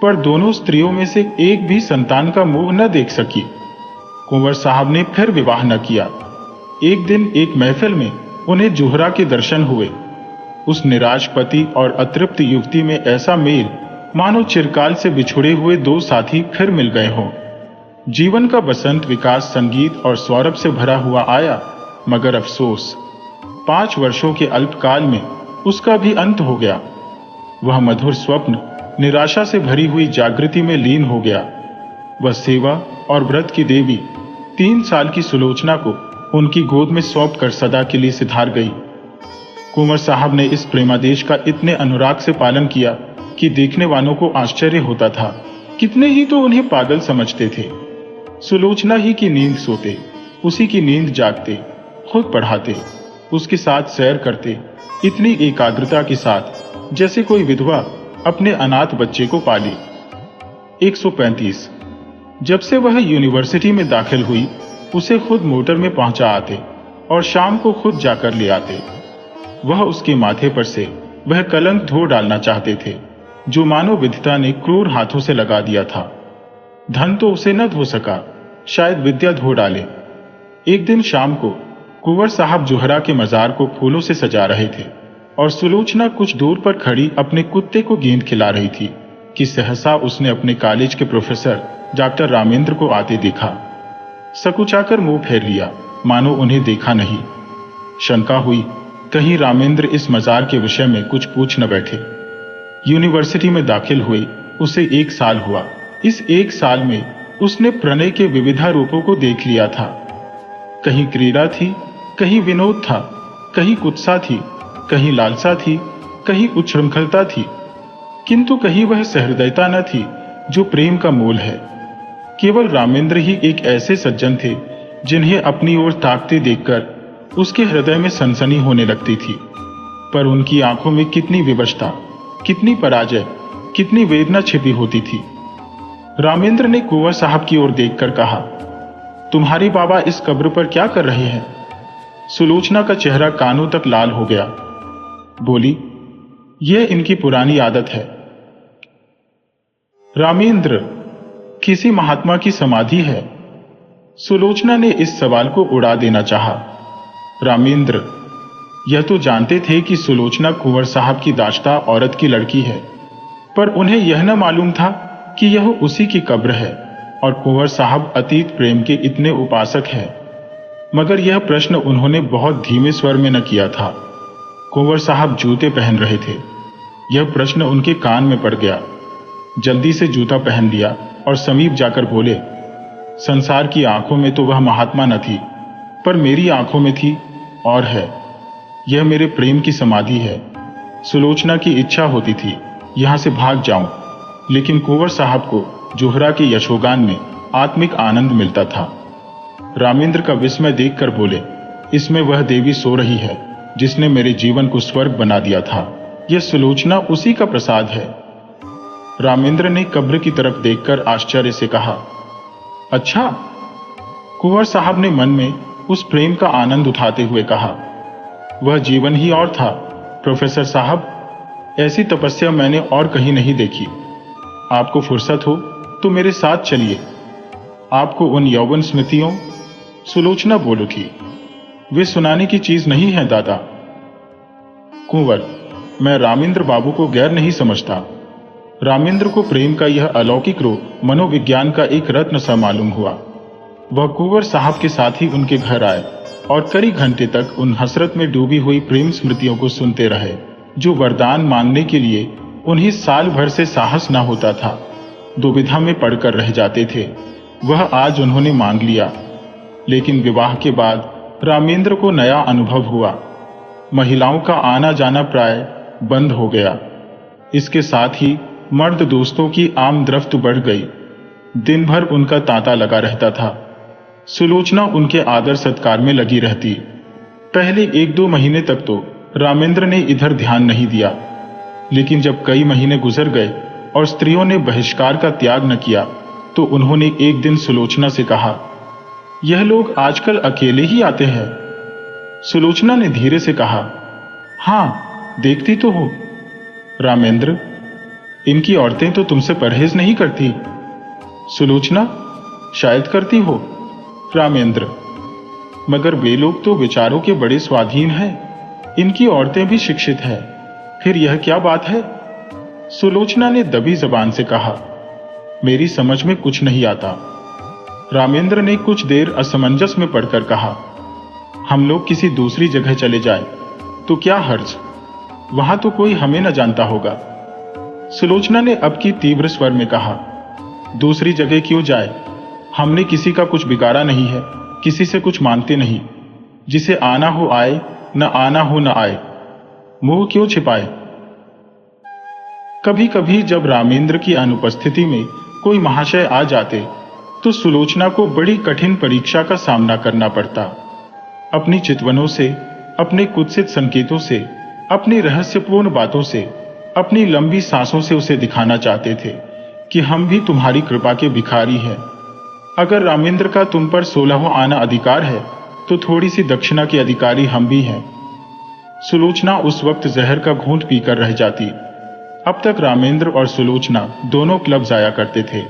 पर दोनों स्त्रियों में से एक भी संतान का मुंह न देख सकी। कुंवर साहब ने फिर विवाह न किया। एक दिन एक महफिल में उन्हें जोहरा के दर्शन हुए। उस निराश पति और अतृप्त युवती में ऐसा मेल मानो चिरकाल से बिछुड़े हुए 2 साथी फिर मिल गए हों। जीवन का बसंत विकास, संगीत और सौरभ से भरा हुआ आया, मगर अफसोस 5 वर्षों के अल्पकाल में उसका भी अंत हो गया। वह मधुर स्वप्न निराशा से भरी हुई जागृति में लीन हो गया। वह सेवा और व्रत की देवी 3 साल की सुलोचना को उनकी गोद में सौंप कर सदा के लिए सिधार गई। कुंवर साहब ने इस प्रेमादेश का इतने अनुराग से पालन किया कि देखने वालों को आश्चर्य होता था। कितने ही तो उन्हें पागल समझते थे। सुलोचना ही की नींद सोते, उसी की नींद जागते, खुद पढ़ाते, उसके साथ सैर करते, इतनी एकाग्रता के साथ जैसे कोई विधवा अपने अनाथ बच्चे को पाली। 135 जब से वह यूनिवर्सिटी में दाखिल हुई, उसे खुद मोटर में पहुंचा आते और शाम को खुद जाकर ले आते। वह उसके माथे पर से वह कलंक धो डालना चाहते थे जो मानो विधाता ने क्रूर हाथों से लगा दिया था। धन तो उसे न धो सका, शायद विद्या धो डाले। एक दिन शाम को कुंवर साहब जोहरा के मजार को फूलों से सजा रहे थे और सुलोचना कुछ दूर पर खड़ी अपने कुत्ते को गेंद खिला रही थी कि सहसा उसने अपने कॉलेज के प्रोफेसर डॉक्टर रामेंद्र को आते देखा। सकुचाकर मुंह फेर लिया, मानो उन्हें देखा नहीं। शंका हुई, कहीं रामेंद्र इस मजार के विषय में कुछ पूछ न बैठे। यूनिवर्सिटी में दाखिल हुए उसे 1 साल हुआ। इस 1 साल में उसने प्रणय के विविधा रूपों को देख लिया था। कहीं क्रीड़ा थी, कहीं विनोद था, कहीं कुत्सा थी, कहीं लालसा थी, कहीं उच्छृंखलता थी, किंतु कहीं वह सहृदयता न थी जो प्रेम का मूल है। केवल रामेंद्र ही एक ऐसे सज्जन थे जिन्हें अपनी ओर ताकते देखकर उसके हृदय में सनसनी होने लगती थी। पर उनकी आंखों में कितनी विवशता, कितनी पराजय, कितनी वेदना छिपी होती थी। रामेंद्र ने कुंवर साहब की ओर देखकर कहा, तुम्हारे बाबा इस कब्र पर क्या कर रहे हैं? सुलोचना का चेहरा कानों तक लाल हो गया। बोली, यह इनकी पुरानी आदत है। रामेंद्र, किसी महात्मा की समाधि है? सुलोचना ने इस सवाल को उड़ा देना चाहा। रामेंद्र यह तो जानते थे कि सुलोचना कुंवर साहब की दाश्ता औरत की लड़की है, पर उन्हें यह न मालूम था कि यह उसी की कब्र है और कुंवर साहब अतीत प्रेम के इतने उपासक हैं। मगर यह प्रश्न उन्होंने बहुत धीमे स्वर में न किया था। कुंवर साहब जूते पहन रहे थे। यह प्रश्न उनके कान में पड़ गया। जल्दी से जूता पहन लिया और समीप जाकर बोले, संसार की आंखों में तो वह महात्मा न थी, पर मेरी आंखों में थी और है। यह मेरे प्रेम की समाधि है। सुलोचना की इच्छा होती थी यहां से भाग जाऊं, लेकिन कुंवर साहब को जोहरा के यशोगान में आत्मिक आनंद मिलता था। रामेंद्र का विस्मय देखकर बोले, इसमें वह देवी सो रही है जिसने मेरे जीवन को स्वर्ग बना दिया था। यह सुलोचना उसी का प्रसाद है। रामेंद्र ने कब्र की तरफ देखकर आश्चर्य से कहा, अच्छा? कुंवर साहब ने मन में उस प्रेम का आनंद उठाते हुए कहा, वह जीवन ही और था प्रोफेसर साहब। ऐसी तपस्या मैंने और कहीं नहीं देखी। आपको फुर्सत हो तो मेरे साथ चलिए, आपको उन यौवन स्मृतियों। सुलोचना बोल उठी, वे सुनाने की चीज नहीं है दादा। कुंवर, मैं रामेंद्र बाबू को गैर नहीं समझता। रामेंद्र को प्रेम का यह अलौकिक रूप मनोविज्ञान का एक रत्न सा मालूम हुआ। वह कुंवर साहब के साथ ही उनके घर आए और कई घंटे तक उन हसरत में डूबी हुई प्रेम स्मृतियों को सुनते रहे, जो वरदान मांगने के लिए उन्हें साल भर से साहस न होता था, दुविधा में पड़कर रह जाते थे। वह आज उन्होंने मांग लिया। लेकिन विवाह के बाद रामेंद्र को नया अनुभव हुआ। महिलाओं का आना जाना प्राय बंद हो गया। इसके साथ ही मर्द दोस्तों की आमदरफ्त बढ़ गई। दिन भर उनका तांता लगा रहता था। सुलोचना उनके आदर सत्कार में लगी रहती। पहले 1-2 महीने तक तो रामेंद्र ने इधर ध्यान नहीं दिया, लेकिन जब कई महीने गुजर गए और स्त्रियों ने बहिष्कार का त्याग न किया, तो उन्होंने एक दिन सुलोचना से कहा, यह लोग आजकल अकेले ही आते हैं। सुलोचना ने धीरे से कहा, हां, देखती तो हो। रामेंद्र, इनकी औरतें तो तुमसे परहेज नहीं करती। सुलोचना, शायद करती हो। रामेंद्र, मगर वे लोग तो विचारों के बड़े स्वाधीन हैं। इनकी औरतें भी शिक्षित हैं। फिर यह क्या बात है? सुलोचना ने दबी जबान से कहा, मेरी समझ में कुछ नहीं आता। रामेंद्र ने कुछ देर असमंजस में पड़कर कहा, हम लोग किसी दूसरी जगह चले जाएं, तो क्या हर्ज? वहां तो कोई हमें न जानता होगा। सुलोचना ने अब की तीव्र स्वर में कहा, दूसरी जगह क्यों जाए? हमने किसी का कुछ बिगाड़ा नहीं है, किसी से कुछ मांगते नहीं। जिसे आना हो आए, न आना हो न आए। मुंह क्यों छिपाए? कभी कभी जब रामेंद्र की अनुपस्थिति में कोई महाशय आ जाते, तो सुलोचना को बड़ी कठिन परीक्षा का सामना करना पड़ता। अपनी चितवनों से, अपने कुत्सित संकेतों से, अपनी रहस्यपूर्ण बातों से, अपनी लंबी सांसों से उसे दिखाना चाहते थे कि हम भी तुम्हारी कृपा के भिखारी हैं। अगर रामेंद्र का तुम पर 16वां आना अधिकार है, तो थोड़ी सी दक्षिणा के अधिकारी हम भी हैं। सुलोचना उस वक्त जहर का घूंट पीकर रह जाती। अब तक रामेंद्र और सुलोचना दोनों क्लब जाया करते थे।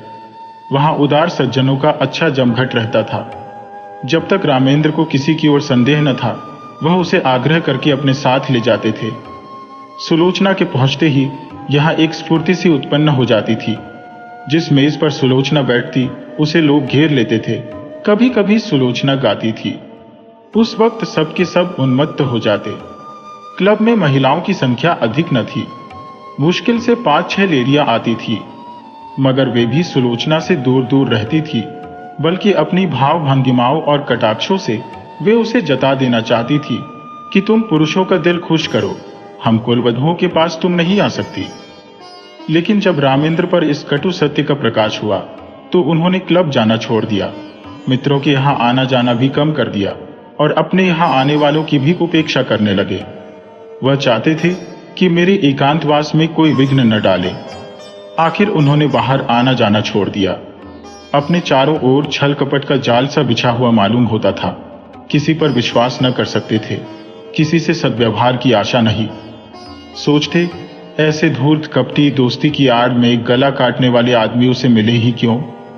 वहां उदार सज्जनों का अच्छा जमघट रहता था। जब तक रामेंद्र को किसी की ओर संदेह न था, वह उसे आग्रह करके अपने साथ ले जाते थे। सुलोचना के पहुंचते ही यहां एक स्फूर्ति सी उत्पन्न हो जाती थी। जिस मेज पर सुलोचना बैठती, उसे लोग घेर लेते थे। कभी कभी सुलोचना गाती थी। उस वक्त सबके सब उन्मत्त हो जाते। क्लब में महिलाओं की संख्या अधिक न थी। मुश्किल से 5-6 लेडियां आती थी, मगर वे भी सुलोचना से दूर दूर रहती थी। बल्कि अपनी भाव भंगिमाओं और कटाक्षों से वे उसे जता देना चाहती थी कि तुम पुरुषों का दिल खुश करो, हम कुलवधुओं के पास तुम नहीं आ सकती। लेकिन जब रामेंद्र पर इस कटु सत्य का प्रकाश हुआ, तो उन्होंने क्लब जाना छोड़ दिया, मित्रों के यहाँ आना जाना भी कम कर दिया और अपने यहाँ आने वालों की भी उपेक्षा करने लगे। वह चाहते थे कि मेरे एकांतवास में कोई विघ्न न डाले। आखिर उन्होंने बाहर आना जाना छोड़ दिया। अपने चारों ओर छल कपट का जाल सा बिछा हुआ मालूम होता था। किसी पर विश्वास न कर सकते थे, किसी से सद्व्यवहार की आशा नहीं। सोचते, ऐसे धूर्त कपटी दोस्ती की आड़ में गला काटने वाले आदमियों से मिले ही क्यों?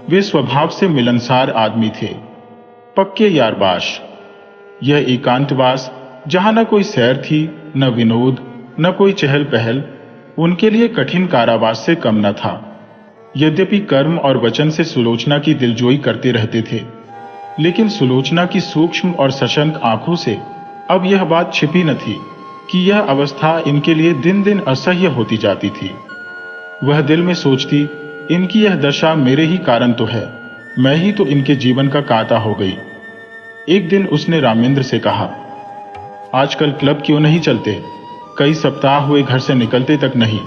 वे स्वभाव से मिलनसार आदमी थे, पक्के यारबाश। यह एकांतवास, जहां न कोई सैर थी, न विनोद, न कोई चहल पहल, उनके लिए कठिन कारावास से कम न था। यद्यपि कर्म और वचन से सुलोचना की दिलजोई करते रहते थे, लेकिन सुलोचना की सूक्ष्म और सशंक आंखों से अब यह बात छिपी न थी कि यह अवस्था इनके लिए दिन दिन असह्य होती जाती थी। वह दिल में सोचती, इनकी यह दशा मेरे ही कारण तो है, मैं ही तो इनके जीवन का कांटा हो गई। एक दिन उसने रामेंद्र से कहा, आजकल क्लब क्यों नहीं चलते? कई सप्ताह हुए घर से निकलते तक नहीं।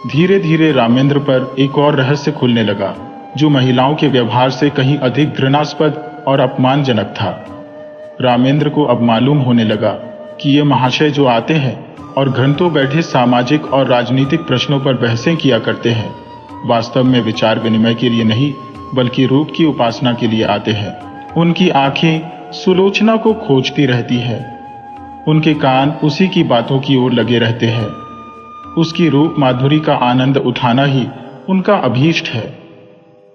धीरे धीरे रामेंद्र पर एक और रहस्य खुलने लगा, जो महिलाओं के व्यवहार से कहीं अधिक घृणास्पद और अपमानजनक था। रामेंद्र को अब मालूम होने लगा कि ये महाशय जो आते हैं और घंटों बैठे सामाजिक और राजनीतिक प्रश्नों पर बहसें किया करते हैं, वास्तव में विचार विनिमय के लिए नहीं, बल्कि रूप की उपासना के लिए आते हैं। उनकी आंखें सुलोचना को खोजती रहती है, उनके कान उसी की बातों की ओर लगे रहते हैं। उसकी रूप माधुरी का आनंद उठाना ही उनका अभीष्ट है।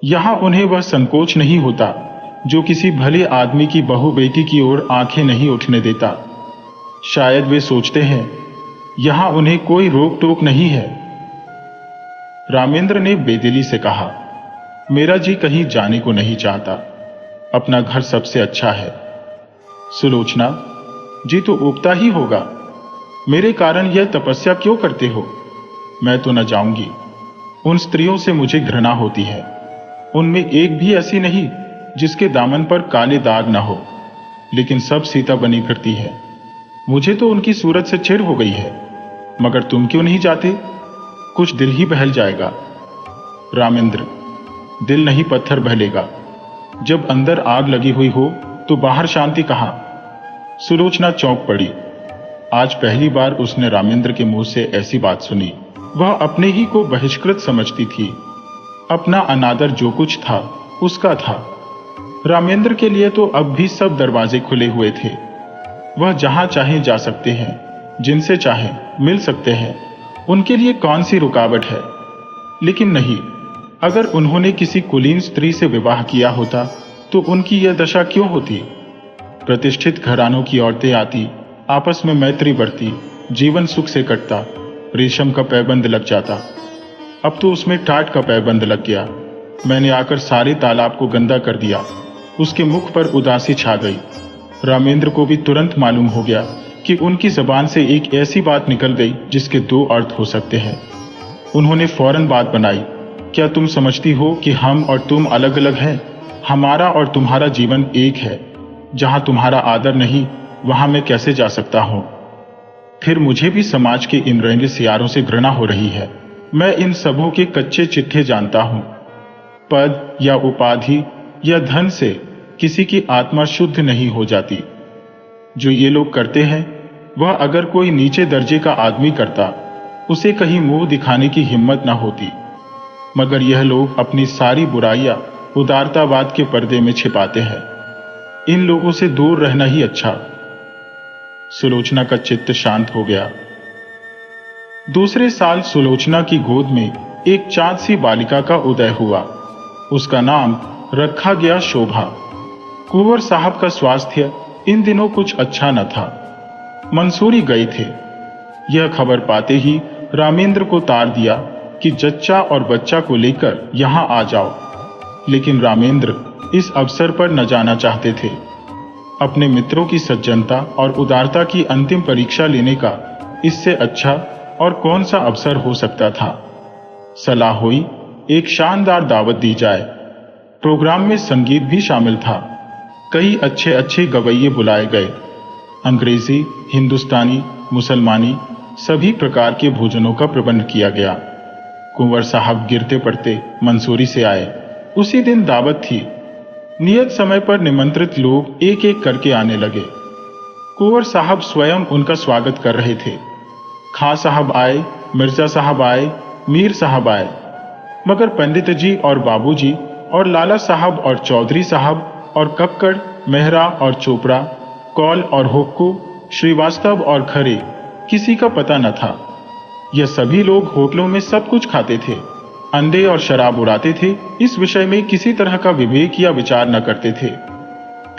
यहां उन्हें वह संकोच नहीं होता जो किसी भले आदमी की बहू बेटी की ओर आंखें नहीं उठने देता। शायद वे सोचते हैं यहां उन्हें कोई रोक टोक नहीं है। रामेंद्र ने बेदिली से कहा, मेरा जी कहीं जाने को नहीं चाहता, अपना घर सबसे अच्छा है। सुलोचना, जी तो उगता ही होगा, मेरे कारण यह तपस्या क्यों करते हो? मैं तो न जाऊंगी। उन स्त्रियों से मुझे घृणा होती है, उनमें एक भी ऐसी नहीं जिसके दामन पर काले दाग न हो, लेकिन सब सीता बनी फिरती है। मुझे तो उनकी सूरत से चिढ़ हो गई है। मगर तुम क्यों नहीं जाते? कुछ दिल ही बहल जाएगा। रामेंद्र, दिल नहीं पत्थर बहलेगा। जब अंदर आग लगी हुई हो तो बाहर शांति कहां? सुलोचना चौंक पड़ी। आज पहली बार उसने रामेंद्र के मुंह से ऐसी बात सुनी। वह अपने ही को बहिष्कृत समझती थी। अपना अनादर जो कुछ था उसका था। रामेंद्र के लिए तो अब भी सब दरवाजे खुले हुए थे। वह जहां चाहे जा सकते हैं, जिनसे चाहे मिल सकते हैं। उनके लिए कौन सी रुकावट है? लेकिन नहीं, अगर उन्होंने किसी कुलीन स्त्री से विवाह किया होता तो उनकी यह दशा क्यों होती? प्रतिष्ठित घरानों की औरतें आती, आपस में मैत्री बढ़ती, जीवन सुख से कटता, रेशम का पैबंद लग जाता। अब तो उसमें टाट का पैबंद लग गया। मैंने आकर सारे तालाब को गंदा कर दिया। उसके मुख पर उदासी छा गई। रामेंद्र को भी तुरंत मालूम हो गया कि उनकी जबान से एक ऐसी बात निकल गई जिसके दो अर्थ हो सकते हैं। उन्होंने फौरन बात बनाई, क्या तुम समझती हो कि हम और तुम अलग अलग हैं? हमारा और तुम्हारा जीवन एक है। जहां तुम्हारा आदर नहीं, वहां मैं कैसे जा सकता हूं? फिर मुझे भी समाज के इन रंगे सियारों से घृणा हो रही है। मैं इन सबों के कच्चे चिट्ठे जानता हूं। पद या उपाधि या धन से किसी की आत्मा शुद्ध नहीं हो जाती। जो ये लोग करते हैं, वह अगर कोई नीचे दर्जे का आदमी करता, उसे कहीं मुंह दिखाने की हिम्मत ना होती। मगर यह लोग अपनी सारी बुराइयां उदारतावाद के पर्दे में छिपाते हैं। इन लोगों से दूर रहना ही अच्छा। सुलोचना का चित्त शांत हो गया। दूसरे साल सुलोचना की गोद में एक चाँद सी बालिका का उदय हुआ। उसका नाम रखा गया शोभा। कुंवर साहब का स्वास्थ्य इन दिनों कुछ अच्छा न था। मंसूरी गए थे। यह खबर पाते ही रामेंद्र को तार दिया कि जच्चा और बच्चा को लेकर यहां आ जाओ। लेकिन रामेंद्र इस अवसर पर न जाना चाहते थे। अपने मित्रों की सज्जनता और उदारता की अंतिम परीक्षा लेने का इससे अच्छा और कौन सा अवसर हो सकता था। सलाह हुई एक शानदार दावत दी जाए। प्रोग्राम में संगीत भी शामिल था। कई अच्छे अच्छे गवैये बुलाए गए। अंग्रेजी, हिंदुस्तानी, मुसलमानी सभी प्रकार के भोजनों का प्रबंध किया गया। कुंवर साहब गिरते पड़ते मंसूरी से आए। उसी दिन दावत थी। नियत समय पर निमंत्रित लोग एक एक करके आने लगे। कुंवर साहब स्वयं उनका स्वागत कर रहे थे। खां साहब आए, मिर्जा साहब आए, मीर साहब आए, मगर पंडित जी और बाबूजी और लाला साहब और चौधरी साहब और कक्कड़, मेहरा और चोपड़ा, कौल और हुक्कू, श्रीवास्तव और खरे किसी का पता न था। यह सभी लोग होटलों में सब कुछ खाते थे, अंडे और शराब उड़ाते थे। इस विषय में किसी तरह का विवेक या विचार न करते थे।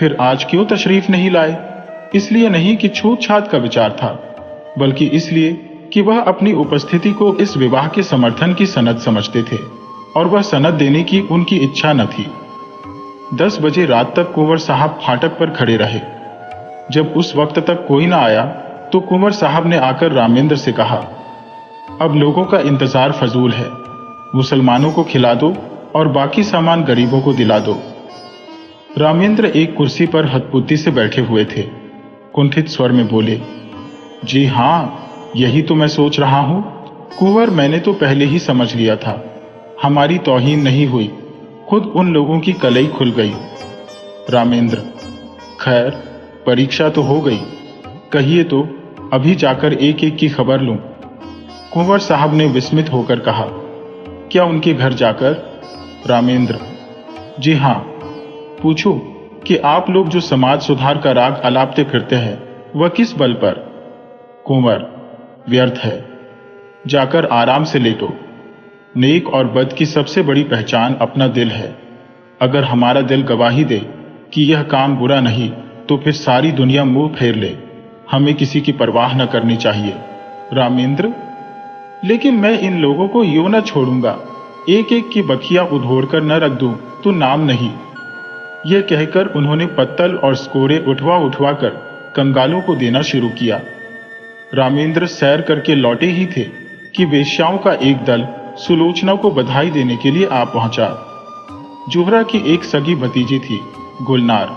फिर आज क्यों तशरीफ नहीं लाए? इसलिए नहीं कि छूत छात का विचार था, बल्कि इसलिए कि वह अपनी उपस्थिति को इस विवाह के समर्थन की सनद समझते थे और वह सनद देने की उनकी इच्छा न थी। 10 बजे रात तक कुंवर साहब फाटक पर खड़े रहे। जब उस वक्त तक कोई न आया तो कुंवर साहब ने आकर रामेंद्र से कहा, अब लोगों का इंतजार फजूल है। मुसलमानों को खिला दो और बाकी सामान गरीबों को दिला दो। रामेंद्र एक कुर्सी पर हतबुद्धि से बैठे हुए थे। कुंठित स्वर में बोले, जी हाँ, यही तो मैं सोच रहा हूं। कुंवर, मैंने तो पहले ही समझ लिया था। हमारी तौहीन नहीं हुई, खुद उन लोगों की कलई खुल गई। रामेंद्र, खैर परीक्षा तो हो गई। कहिए तो, अभी जाकर एक एक की खबर लूं। कुंवर साहब ने विस्मित होकर कहा, क्या उनके घर जाकर? रामेंद्र, जी हां। पूछो कि आप लोग जो समाज सुधार का राग अलापते फिरते हैं, वह किस बल पर? कुंवर, व्यर्थ है। जाकर आराम से लेटो। नेक और बद की सबसे बड़ी पहचान अपना दिल है। अगर हमारा दिल गवाही दे कि यह काम बुरा नहीं, तो फिर सारी दुनिया मुंह फेर ले। हमें किसी की परवाह न करनी चाहिए। रामेंद्र, लेकिन मैं इन लोगों को यूं न छोड़ूंगा। एक एक की बखिया उधोड़ कर न रख दूं तो नाम नहीं। यह कहकर उन्होंने पत्तल और स्कोरे उठवा उठवा कर कंगालों को देना शुरू किया। रामेंद्र सैर करके लौटे ही थे कि वेश्याओं का एक दल सुलोचना को बधाई देने के लिए आ पहुंचा। जोहरा की एक सगी भतीजी थी, गुलनार।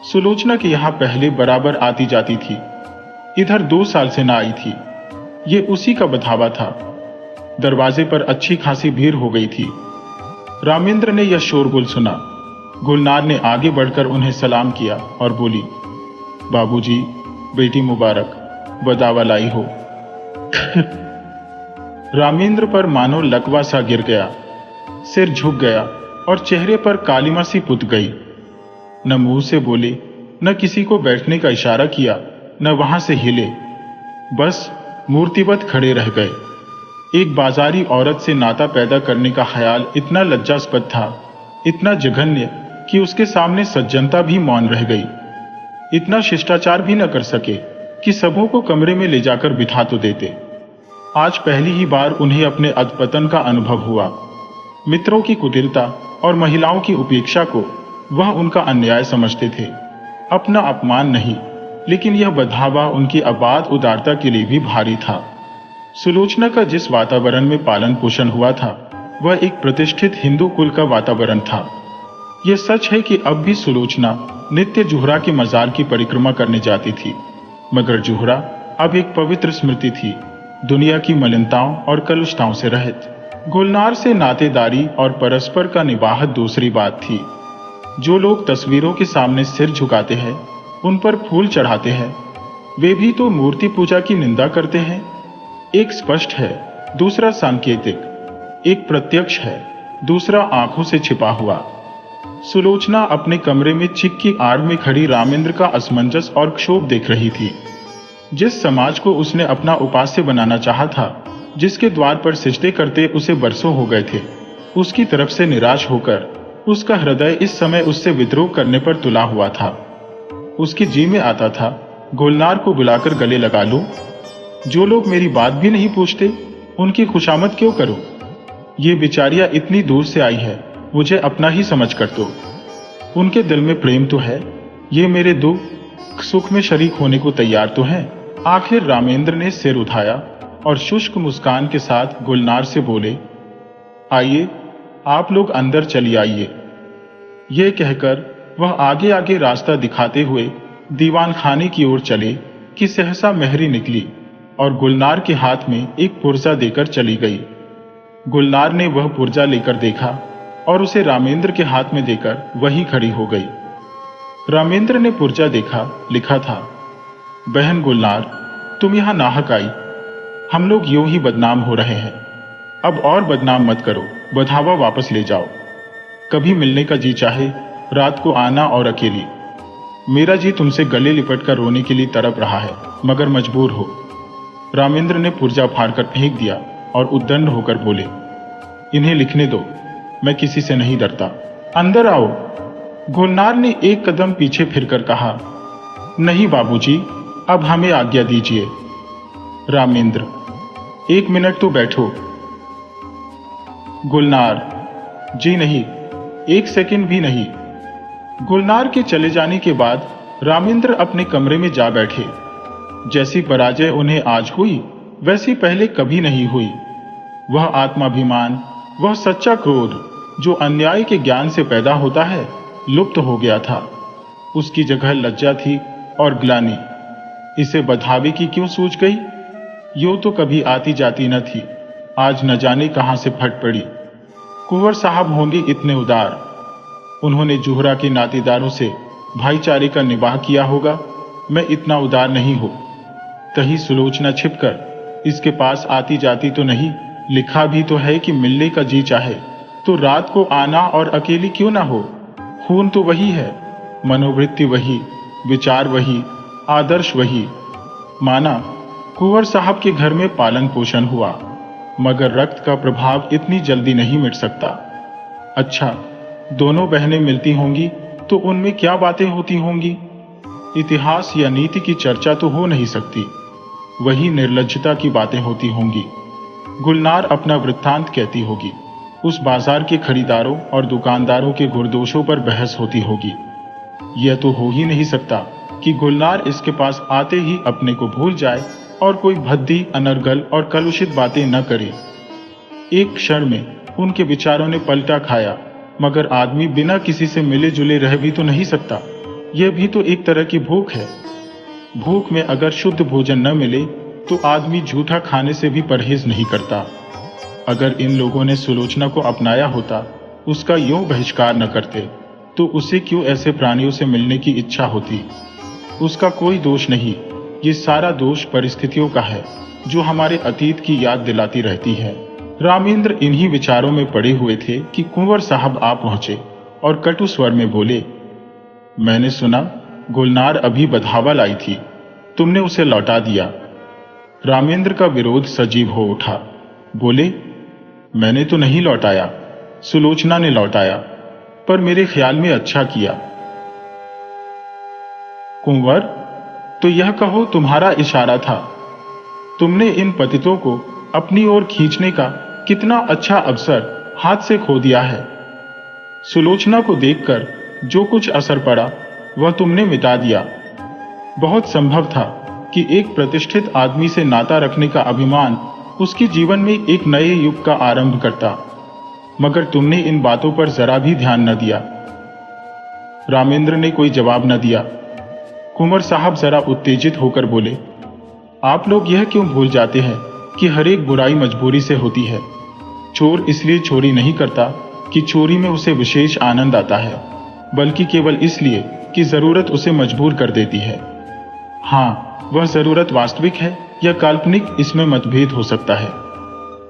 सुलोचना के यहाँ पहले बराबर आती जाती थी, इधर 2 साल से ना आई थी। ये उसी का बधावा था। दरवाजे पर अच्छी खासी भीड़ हो गई थी। रामेंद्र ने यह शोरगुल सुना। गुलनार ने आगे बढ़कर उन्हें सलाम किया और बोली, बाबूजी, बेटी मुबारक, बदावा लाई हो। रामेंद्र पर मानो लकवा सा गिर गया। सिर झुक गया और चेहरे पर कालिमा सी पुत गई। न मुंह से बोले, न किसी को बैठने का इशारा किया, न वहां से हिले। बस मूर्तिवत खड़े रह गए। एक बाजारी औरत से नाता पैदा करने का ख्याल इतना लज्जास्पद था, इतना जघन्य कि उसके सामने सज्जनता भी मौन रह गई। इतना शिष्टाचार भी न कर सके कि सबों को कमरे में ले जाकर बिठा तो देते। आज पहली ही बार उन्हें अपने अधपतन का अनुभव हुआ। मित्रों की कुटिलता और महिलाओं की उपेक्षा को वह उनका अन्याय समझते थे, अपना अपमान नहीं। लेकिन यह बधावा उनकी अबाध उदारता के लिए भी भारी था। सुलोचना का जिस वातावरण में पालन पोषण हुआ था, वह एक प्रतिष्ठित हिंदू कुल का वातावरण था। यह सच है कि अब भी सुलोचना नित्य जोहरा के मजार की परिक्रमा करने जाती थी, मगर जोहरा अब एक पवित्र स्मृति थी, दुनिया की मलिनताओं और कलुषताओं से रहित। गुलनार से नातेदारी और परस्पर का निबाहत दूसरी बात थी। जो लोग तस्वीरों के सामने सिर झुकाते हैं, उन पर फूल चढ़ाते हैं, वे भी तो मूर्ति पूजा की निंदा करते हैं। एक स्पष्ट है, दूसरा सांकेतिक। एक प्रत्यक्ष है, दूसरा आंखों से छिपा हुआ। सुलोचना अपने कमरे में चिक की आड़ में खड़ी रामेंद्र का असमंजस और क्षोभ देख रही थी। जिस समाज को उसने अपना उपास्य बनाना चाहा था, जिसके द्वार पर सिजदे करते उसे बरसों हो गए थे, उसकी तरफ से निराश होकर उसका हृदय इस समय उससे विद्रोह करने पर तुला हुआ था। उसके जी में आता था, गुलनार को बुलाकर गले लगा लूं। जो लोग मेरी बात भी नहीं पूछते, उनकी खुशामद क्यों करूं? ये बेचारियां इतनी दूर से आई है, मुझे अपना ही समझ कर दो। उनके दिल में प्रेम तो है, ये मेरे दुख सुख में शरीक होने को तैयार तो हैं। आखिर रामेंद्र ने सिर उठाया और शुष्क मुस्कान के साथ गुलनार से बोले, आइए, आप लोग अंदर चली आइए। यह कहकर वह आगे आगे रास्ता दिखाते हुए दीवान खाने की ओर चले कि सहसा मेहरी निकली और गुलनार के हाथ में एक पुर्जा देकर चली गई। गुलनार ने वह पुर्जा लेकर देखा और उसे रामेंद्र के हाथ में देकर वहीं खड़ी हो गई। रामेंद्र ने पुर्जा देखा, लिखा था, बहन गुलनार, तुम यहां नाहक आई। हम लोग यूं ही बदनाम हो रहे हैं। अब और बदनाम मत करो, बधावा वापस ले जाओ। कभी मिलने का जी चाहे रात को आना और अकेली। मेरा जी तुमसे गले लिपट कर रोने के लिए तड़प रहा है, मगर मजबूर हो। रामेंद्र ने पुर्जा फाड़कर फेंक दिया और उद्दंड होकर बोले, इन्हें लिखने दो, मैं किसी से नहीं डरता। अंदर आओ। गुलनार ने एक कदम पीछे फिरकर कहा, नहीं बाबूजी, अब हमें आज्ञा दीजिए। रामेंद्र, 1 मिनट तो बैठो। गुलनार, जी नहीं, 1 सेकंड भी नहीं। गुलनार के चले जाने के बाद रामेंद्र अपने कमरे में जा बैठे। जैसी पराजय उन्हें आज हुई, वैसी पहले कभी नहीं हुई। वह आत्माभिमान, वह सच्चा क्रोध जो अन्याय के ज्ञान से पैदा होता है, लुप्त हो गया था। उसकी जगह लज्जा थी और ग्लानि। इसे बधावे की क्यों सूझ गई? यो तो कभी आती जाती न थी, आज न जाने कहां से फट पड़ी। कुंवर साहब होंगे इतने उदार, उन्होंने जोहरा के नातेदारों से भाईचारे का निबाह किया होगा। मैं इतना उदार नहीं हूं। कहीं सुलोचना छिपकर इसके पास आती जाती तो नहीं? लिखा भी तो है कि मिलने का जी चाहे तो रात को आना और अकेली क्यों ना हो। खून तो वही है, मनोवृत्ति वही, विचार वही, आदर्श वही। माना, कुंवर साहब के घर में पालन पोषण हुआ, मगर रक्त का प्रभाव इतनी जल्दी नहीं मिट सकता। अच्छा, दोनों बहनें मिलती होंगी तो उनमें क्या बातें होती होंगी? इतिहास या नीति की चर्चा तो हो नहीं सकती, वही निर्लज्जता की बातें होती होंगी। गुलनार अपना वृत्तांत कहती होगी, उस बाजार के खरीदारों और दुकानदारों के गुरदोषों पर बहस होती होगी। यह तो हो ही नहीं सकता कि गुलनार इसके पास आते ही अपने को भूल जाए और कोई भद्दी, अनर्गल और कलुषित बातें न करे। एक क्षण में उनके विचारों ने पलटा खाया, मगर आदमी बिना किसी से मिले जुले रह भी तो नहीं सकता। यह भी तो एक तरह की भूख है। भूख में अगर शुद्ध भोजन न मिले तो आदमी झूठा खाने से भी परहेज नहीं करता। अगर इन लोगों ने सुलोचना को अपनाया होता, उसका यूं बहिष्कार न करते, तो उसे क्यों ऐसे प्राणियों से मिलने की इच्छा होती? उसका कोई दोष नहीं, ये सारा दोष परिस्थितियों का है जो हमारे अतीत की याद दिलाती रहती है। रामेंद्र इन्हीं विचारों में पड़े हुए थे कि कुंवर साहब आ पहुंचे और कटु स्वर में बोले, मैंने सुना गुलनार अभी बधावा लाई थी, तुमने उसे लौटा दिया। रामेंद्र का विरोध सजीव हो उठा। बोले, मैंने तो नहीं लौटाया, सुलोचना ने लौटाया, पर मेरे ख्याल में अच्छा किया। कुंवर, तो यह कहो तुम्हारा इशारा था। तुमने इन पतितों को अपनी ओर खींचने का कितना अच्छा अवसर हाथ से खो दिया है। सुलोचना को देखकर जो कुछ असर पड़ा वह तुमने मिटा दिया। बहुत संभव था कि एक प्रतिष्ठित आदमी से नाता रखने का अभिमान उसके जीवन में एक नए युग का आरंभ करता, मगर तुमने इन बातों पर जरा भी ध्यान न दिया। रामेंद्र ने कोई जवाब न दिया। कुंवर साहब जरा उत्तेजित होकर बोले, आप लोग यह क्यों भूल जाते हैं कि हर एक बुराई मजबूरी से होती है। चोर इसलिए चोरी नहीं करता कि चोरी में उसे विशेष आनंद आता है, बल्कि केवल इसलिए कि जरूरत उसे मजबूर कर देती है। हाँ, वह जरूरत वास्तविक है या काल्पनिक, इसमें मतभेद हो सकता है।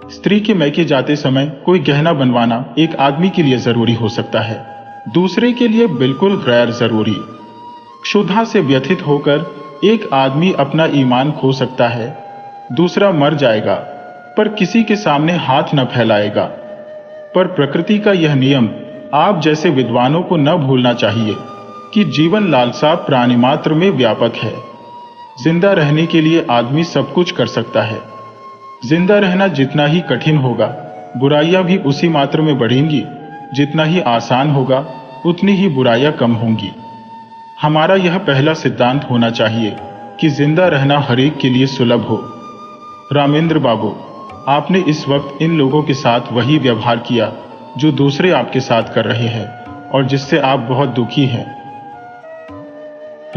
स्त्री के मैके जाते समय कोई गहना बनवाना एक आदमी के लिए जरूरी हो सकता है, दूसरे के लिए बिल्कुल गैर जरूरी। क्षुधा से व्यथित होकर एक आदमी अपना ईमान खो सकता है, दूसरा मर जाएगा पर किसी के सामने हाथ न फैलाएगा। पर प्रकृति का यह नियम आप जैसे विद्वानों को न भूलना चाहिए कि जीवन लालसा प्राणी मात्र में व्यापक है। जिंदा रहने के लिए आदमी सब कुछ कर सकता है। जिंदा रहना जितना ही कठिन होगा, बुराइयां भी उसी मात्र में बढ़ेंगी। जितना ही आसान होगा, उतनी ही बुराइयां कम होंगी। हमारा यह पहला सिद्धांत होना चाहिए कि जिंदा रहना हरेक के लिए सुलभ हो। रामेंद्र बाबू, आपने इस वक्त इन लोगों के साथ वही व्यवहार किया जो दूसरे आपके साथ कर रहे हैं और जिससे आप बहुत दुखी हैं।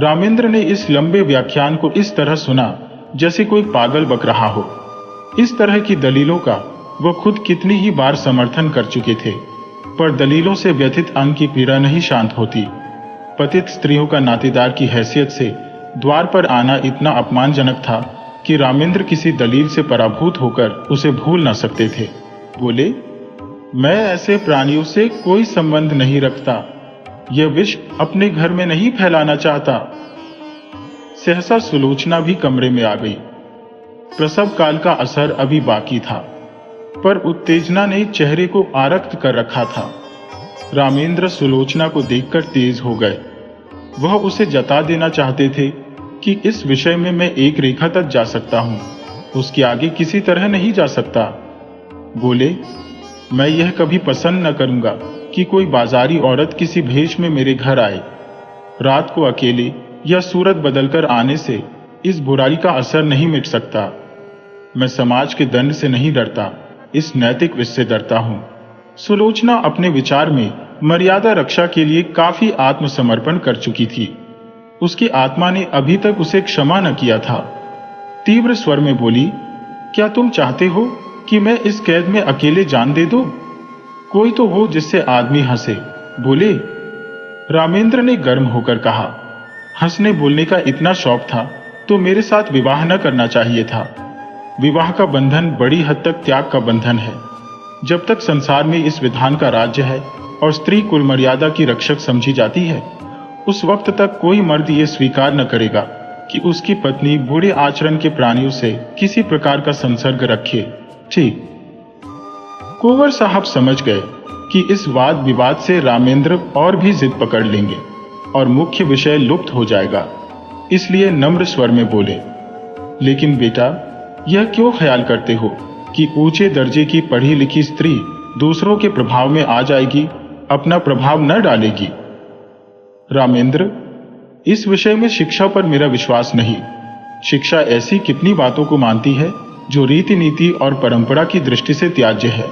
रामेंद्र ने इस लंबे व्याख्यान को इस तरह सुना जैसे कोई पागल बक रहा हो। इस तरह की दलीलों का वह खुद कितनी ही बार समर्थन कर चुके थे, पर दलीलों से व्यथित अंग की पीड़ा नहीं शांत होती। पतित स्त्रियों का नातेदार की हैसियत से द्वार पर आना इतना अपमानजनक था कि रामेंद्र किसी दलील से पराभूत होकर उसे भूल न सकते थे। बोले, मैं ऐसे प्राणियों से कोई संबंध नहीं रखता, यह विष अपने घर में नहीं फैलाना चाहता। सहसा सुलोचना भी कमरे में आ गई। प्रसव काल का असर अभी बाकी था, पर उत्तेजना ने चेहरे को आरक्त कर रखा था। रामेंद्र सुलोचना को देखकर तेज हो गए। वह उसे जता देना चाहते थे कि इस विषय में मैं एक रेखा तक जा सकता हूं, उसके आगे किसी तरह नहीं जा सकता। बोले, मैं यह कभी पसंद न करूंगा कि कोई बाजारी औरत किसी भेष में मेरे घर आए। रात को अकेले या सूरत बदलकर आने से इस बुराई का असर नहीं मिट सकता। मैं समाज के दंड से नहीं डरता, इस नैतिक विष से डरता हूं। सुलोचना अपने विचार में मर्यादा रक्षा के लिए काफी आत्मसमर्पण कर चुकी थी। उसकी आत्मा ने अभी तक उसे क्षमा न किया था। तीव्र स्वर में बोली, क्या तुम चाहते हो कि मैं इस कैद में अकेले जान दे दूं? कोई तो हो जिससे आदमी हंसे। बोले, रामेंद्र ने गर्म होकर कहा, हंसने बोलने का इतना शौक था तो मेरे साथ विवाह न करना चाहिए था। विवाह का बंधन बड़ी हद तक त्याग का बंधन है। जब तक संसार में इस विधान का राज्य है और स्त्री कुल मर्यादा की रक्षक समझी जाती है, उस वक्त तक कोई मर्द ये स्वीकार न करेगा कि उसकी पत्नी बुरे आचरण के प्राणियों से किसी प्रकार का संसर्ग रखे। ठीक। कुंवर साहब समझ गए कि इस वाद विवाद से रामेंद्र और भी जिद पकड़ लेंगे और मुख्य विषय लुप्त हो जाएगा, इसलिए नम्र स्वर में बोले, लेकिन बेटा, यह क्यों ख्याल करते हो कि ऊंचे दर्जे की पढ़ी लिखी स्त्री दूसरों के प्रभाव में आ जाएगी, अपना प्रभाव न डालेगी? रामेंद्र, इस विषय में शिक्षा पर मेरा विश्वास नहीं। शिक्षा ऐसी कितनी बातों को मानती है जो रीति नीति और परंपरा की दृष्टि से त्याज्य है।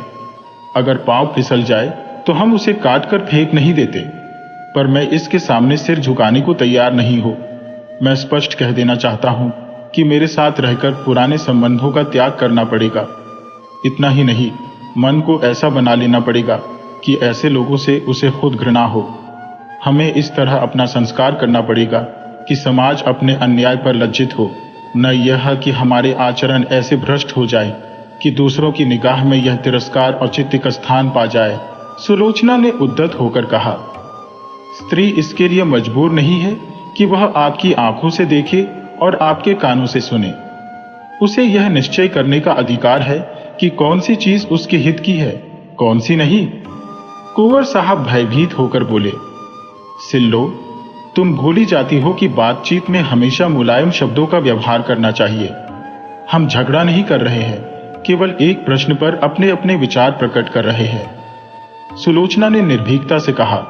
अगर पांव फिसल जाए तो हम उसे काट कर फेंक नहीं देते, पर मैं इसके सामने सिर झुकाने को तैयार नहीं हूं। मैं स्पष्ट कह देना चाहता हूं कि मेरे साथ रहकर पुराने संबंधों का त्याग करना पड़ेगा। इतना ही नहीं, मन को ऐसा बना लेना पड़ेगा कि ऐसे लोगों से उसे खुद घृणा हो। हमें इस तरह अपना संस्कार करना पड़ेगा कि समाज अपने अन्याय पर लज्जित हो, न यह कि हमारे आचरण ऐसे भ्रष्ट हो जाए कि दूसरों की निगाह में यह तिरस्कार और चित्त का स्थान पा जाए। सुलोचना ने उद्यत होकर कहा, स्त्री इसके लिए मजबूर नहीं है कि वह आपकी आंखों से देखे और आपके कानों से सुने। उसे यह निश्चय करने का अधिकार है कि कौन सी चीज उसके हित की है, कौन सी नहीं। कुंवर साहब भयभीत होकर बोले, सिल्लो, तुम भूली जाती हो कि बातचीत में हमेशा मुलायम शब्दों का व्यवहार करना चाहिए। हम झगड़ा नहीं कर रहे हैं, केवल एक प्रश्न पर अपने अपने विचार प्रकट कर रहे हैं। सुलोचना ने निर्भीकता से कहा,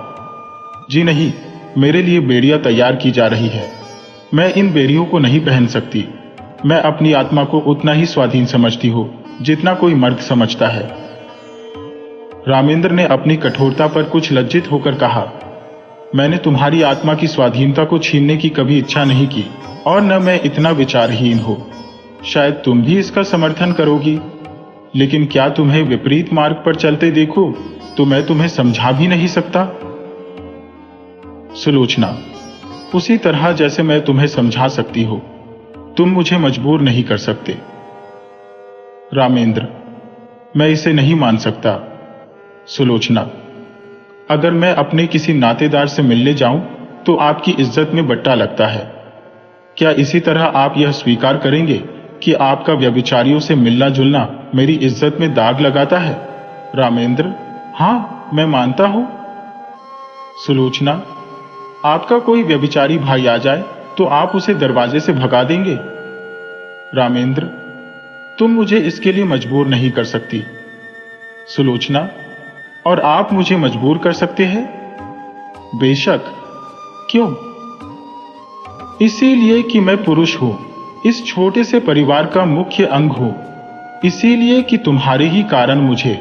जी नहीं, मेरे लिए बेड़ियां तैयार की जा रही है। मैं इन बेड़ियों को नहीं पहन सकती। मैं अपनी आत्मा को उतना ही स्वाधीन समझती हूं जितना कोई मर्द समझता है। रामेंद्र ने अपनी कठोरता पर कुछ लज्जित होकर कहा, मैंने तुम्हारी आत्मा की स्वाधीनता को छीनने की कभी इच्छा नहीं की, और न मैं इतना विचारहीन हूं। शायद तुम भी इसका समर्थन करोगी, लेकिन क्या तुम्हें विपरीत मार्ग पर चलते देखो तो मैं तुम्हें समझा भी नहीं सकता। सुलोचना, उसी तरह जैसे मैं तुम्हें समझा सकती हूं, तुम मुझे मजबूर नहीं कर सकते। रामेंद्र, मैं इसे नहीं मान सकता। सुलोचना, अगर मैं अपने किसी नातेदार से मिलने जाऊं तो आपकी इज्जत में बट्टा लगता है। क्या इसी तरह आप यह स्वीकार करेंगे कि आपका व्यभिचारियों से मिलना जुलना मेरी इज्जत में दाग लगाता है? रामेंद्र, हां, मैं मानता हूं। सुलोचना, आपका कोई व्यभिचारी भाई आ जाए तो आप उसे दरवाजे से भगा देंगे? रामेंद्र, तुम मुझे इसके लिए मजबूर नहीं कर सकती। सुलोचना, और आप मुझे मजबूर कर सकते हैं? बेशक। क्यों? इसीलिए कि मैं पुरुष हूं, इस छोटे से परिवार का मुख्य अंग हूं, इसीलिए कि तुम्हारे ही कारण मुझे।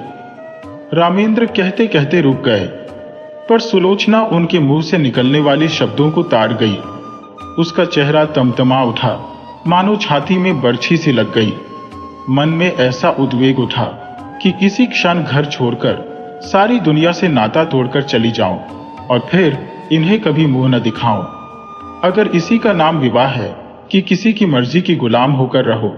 रामेंद्र कहते कहते रुक गए, पर सुलोचना उनके मुंह से निकलने वाले शब्दों को ताड़ गई। उसका चेहरा तमतमा उठा, मानो छाती में बरछी सी लग गई। मन में ऐसा उद्वेग उठा कि किसी क्षण घर छोड़कर सारी दुनिया से नाता तोड़कर चली जाऊं और फिर इन्हें कभी मुंह न दिखाऊं। अगर इसी का नाम विवाह है कि किसी की मर्जी की गुलाम होकर रहो,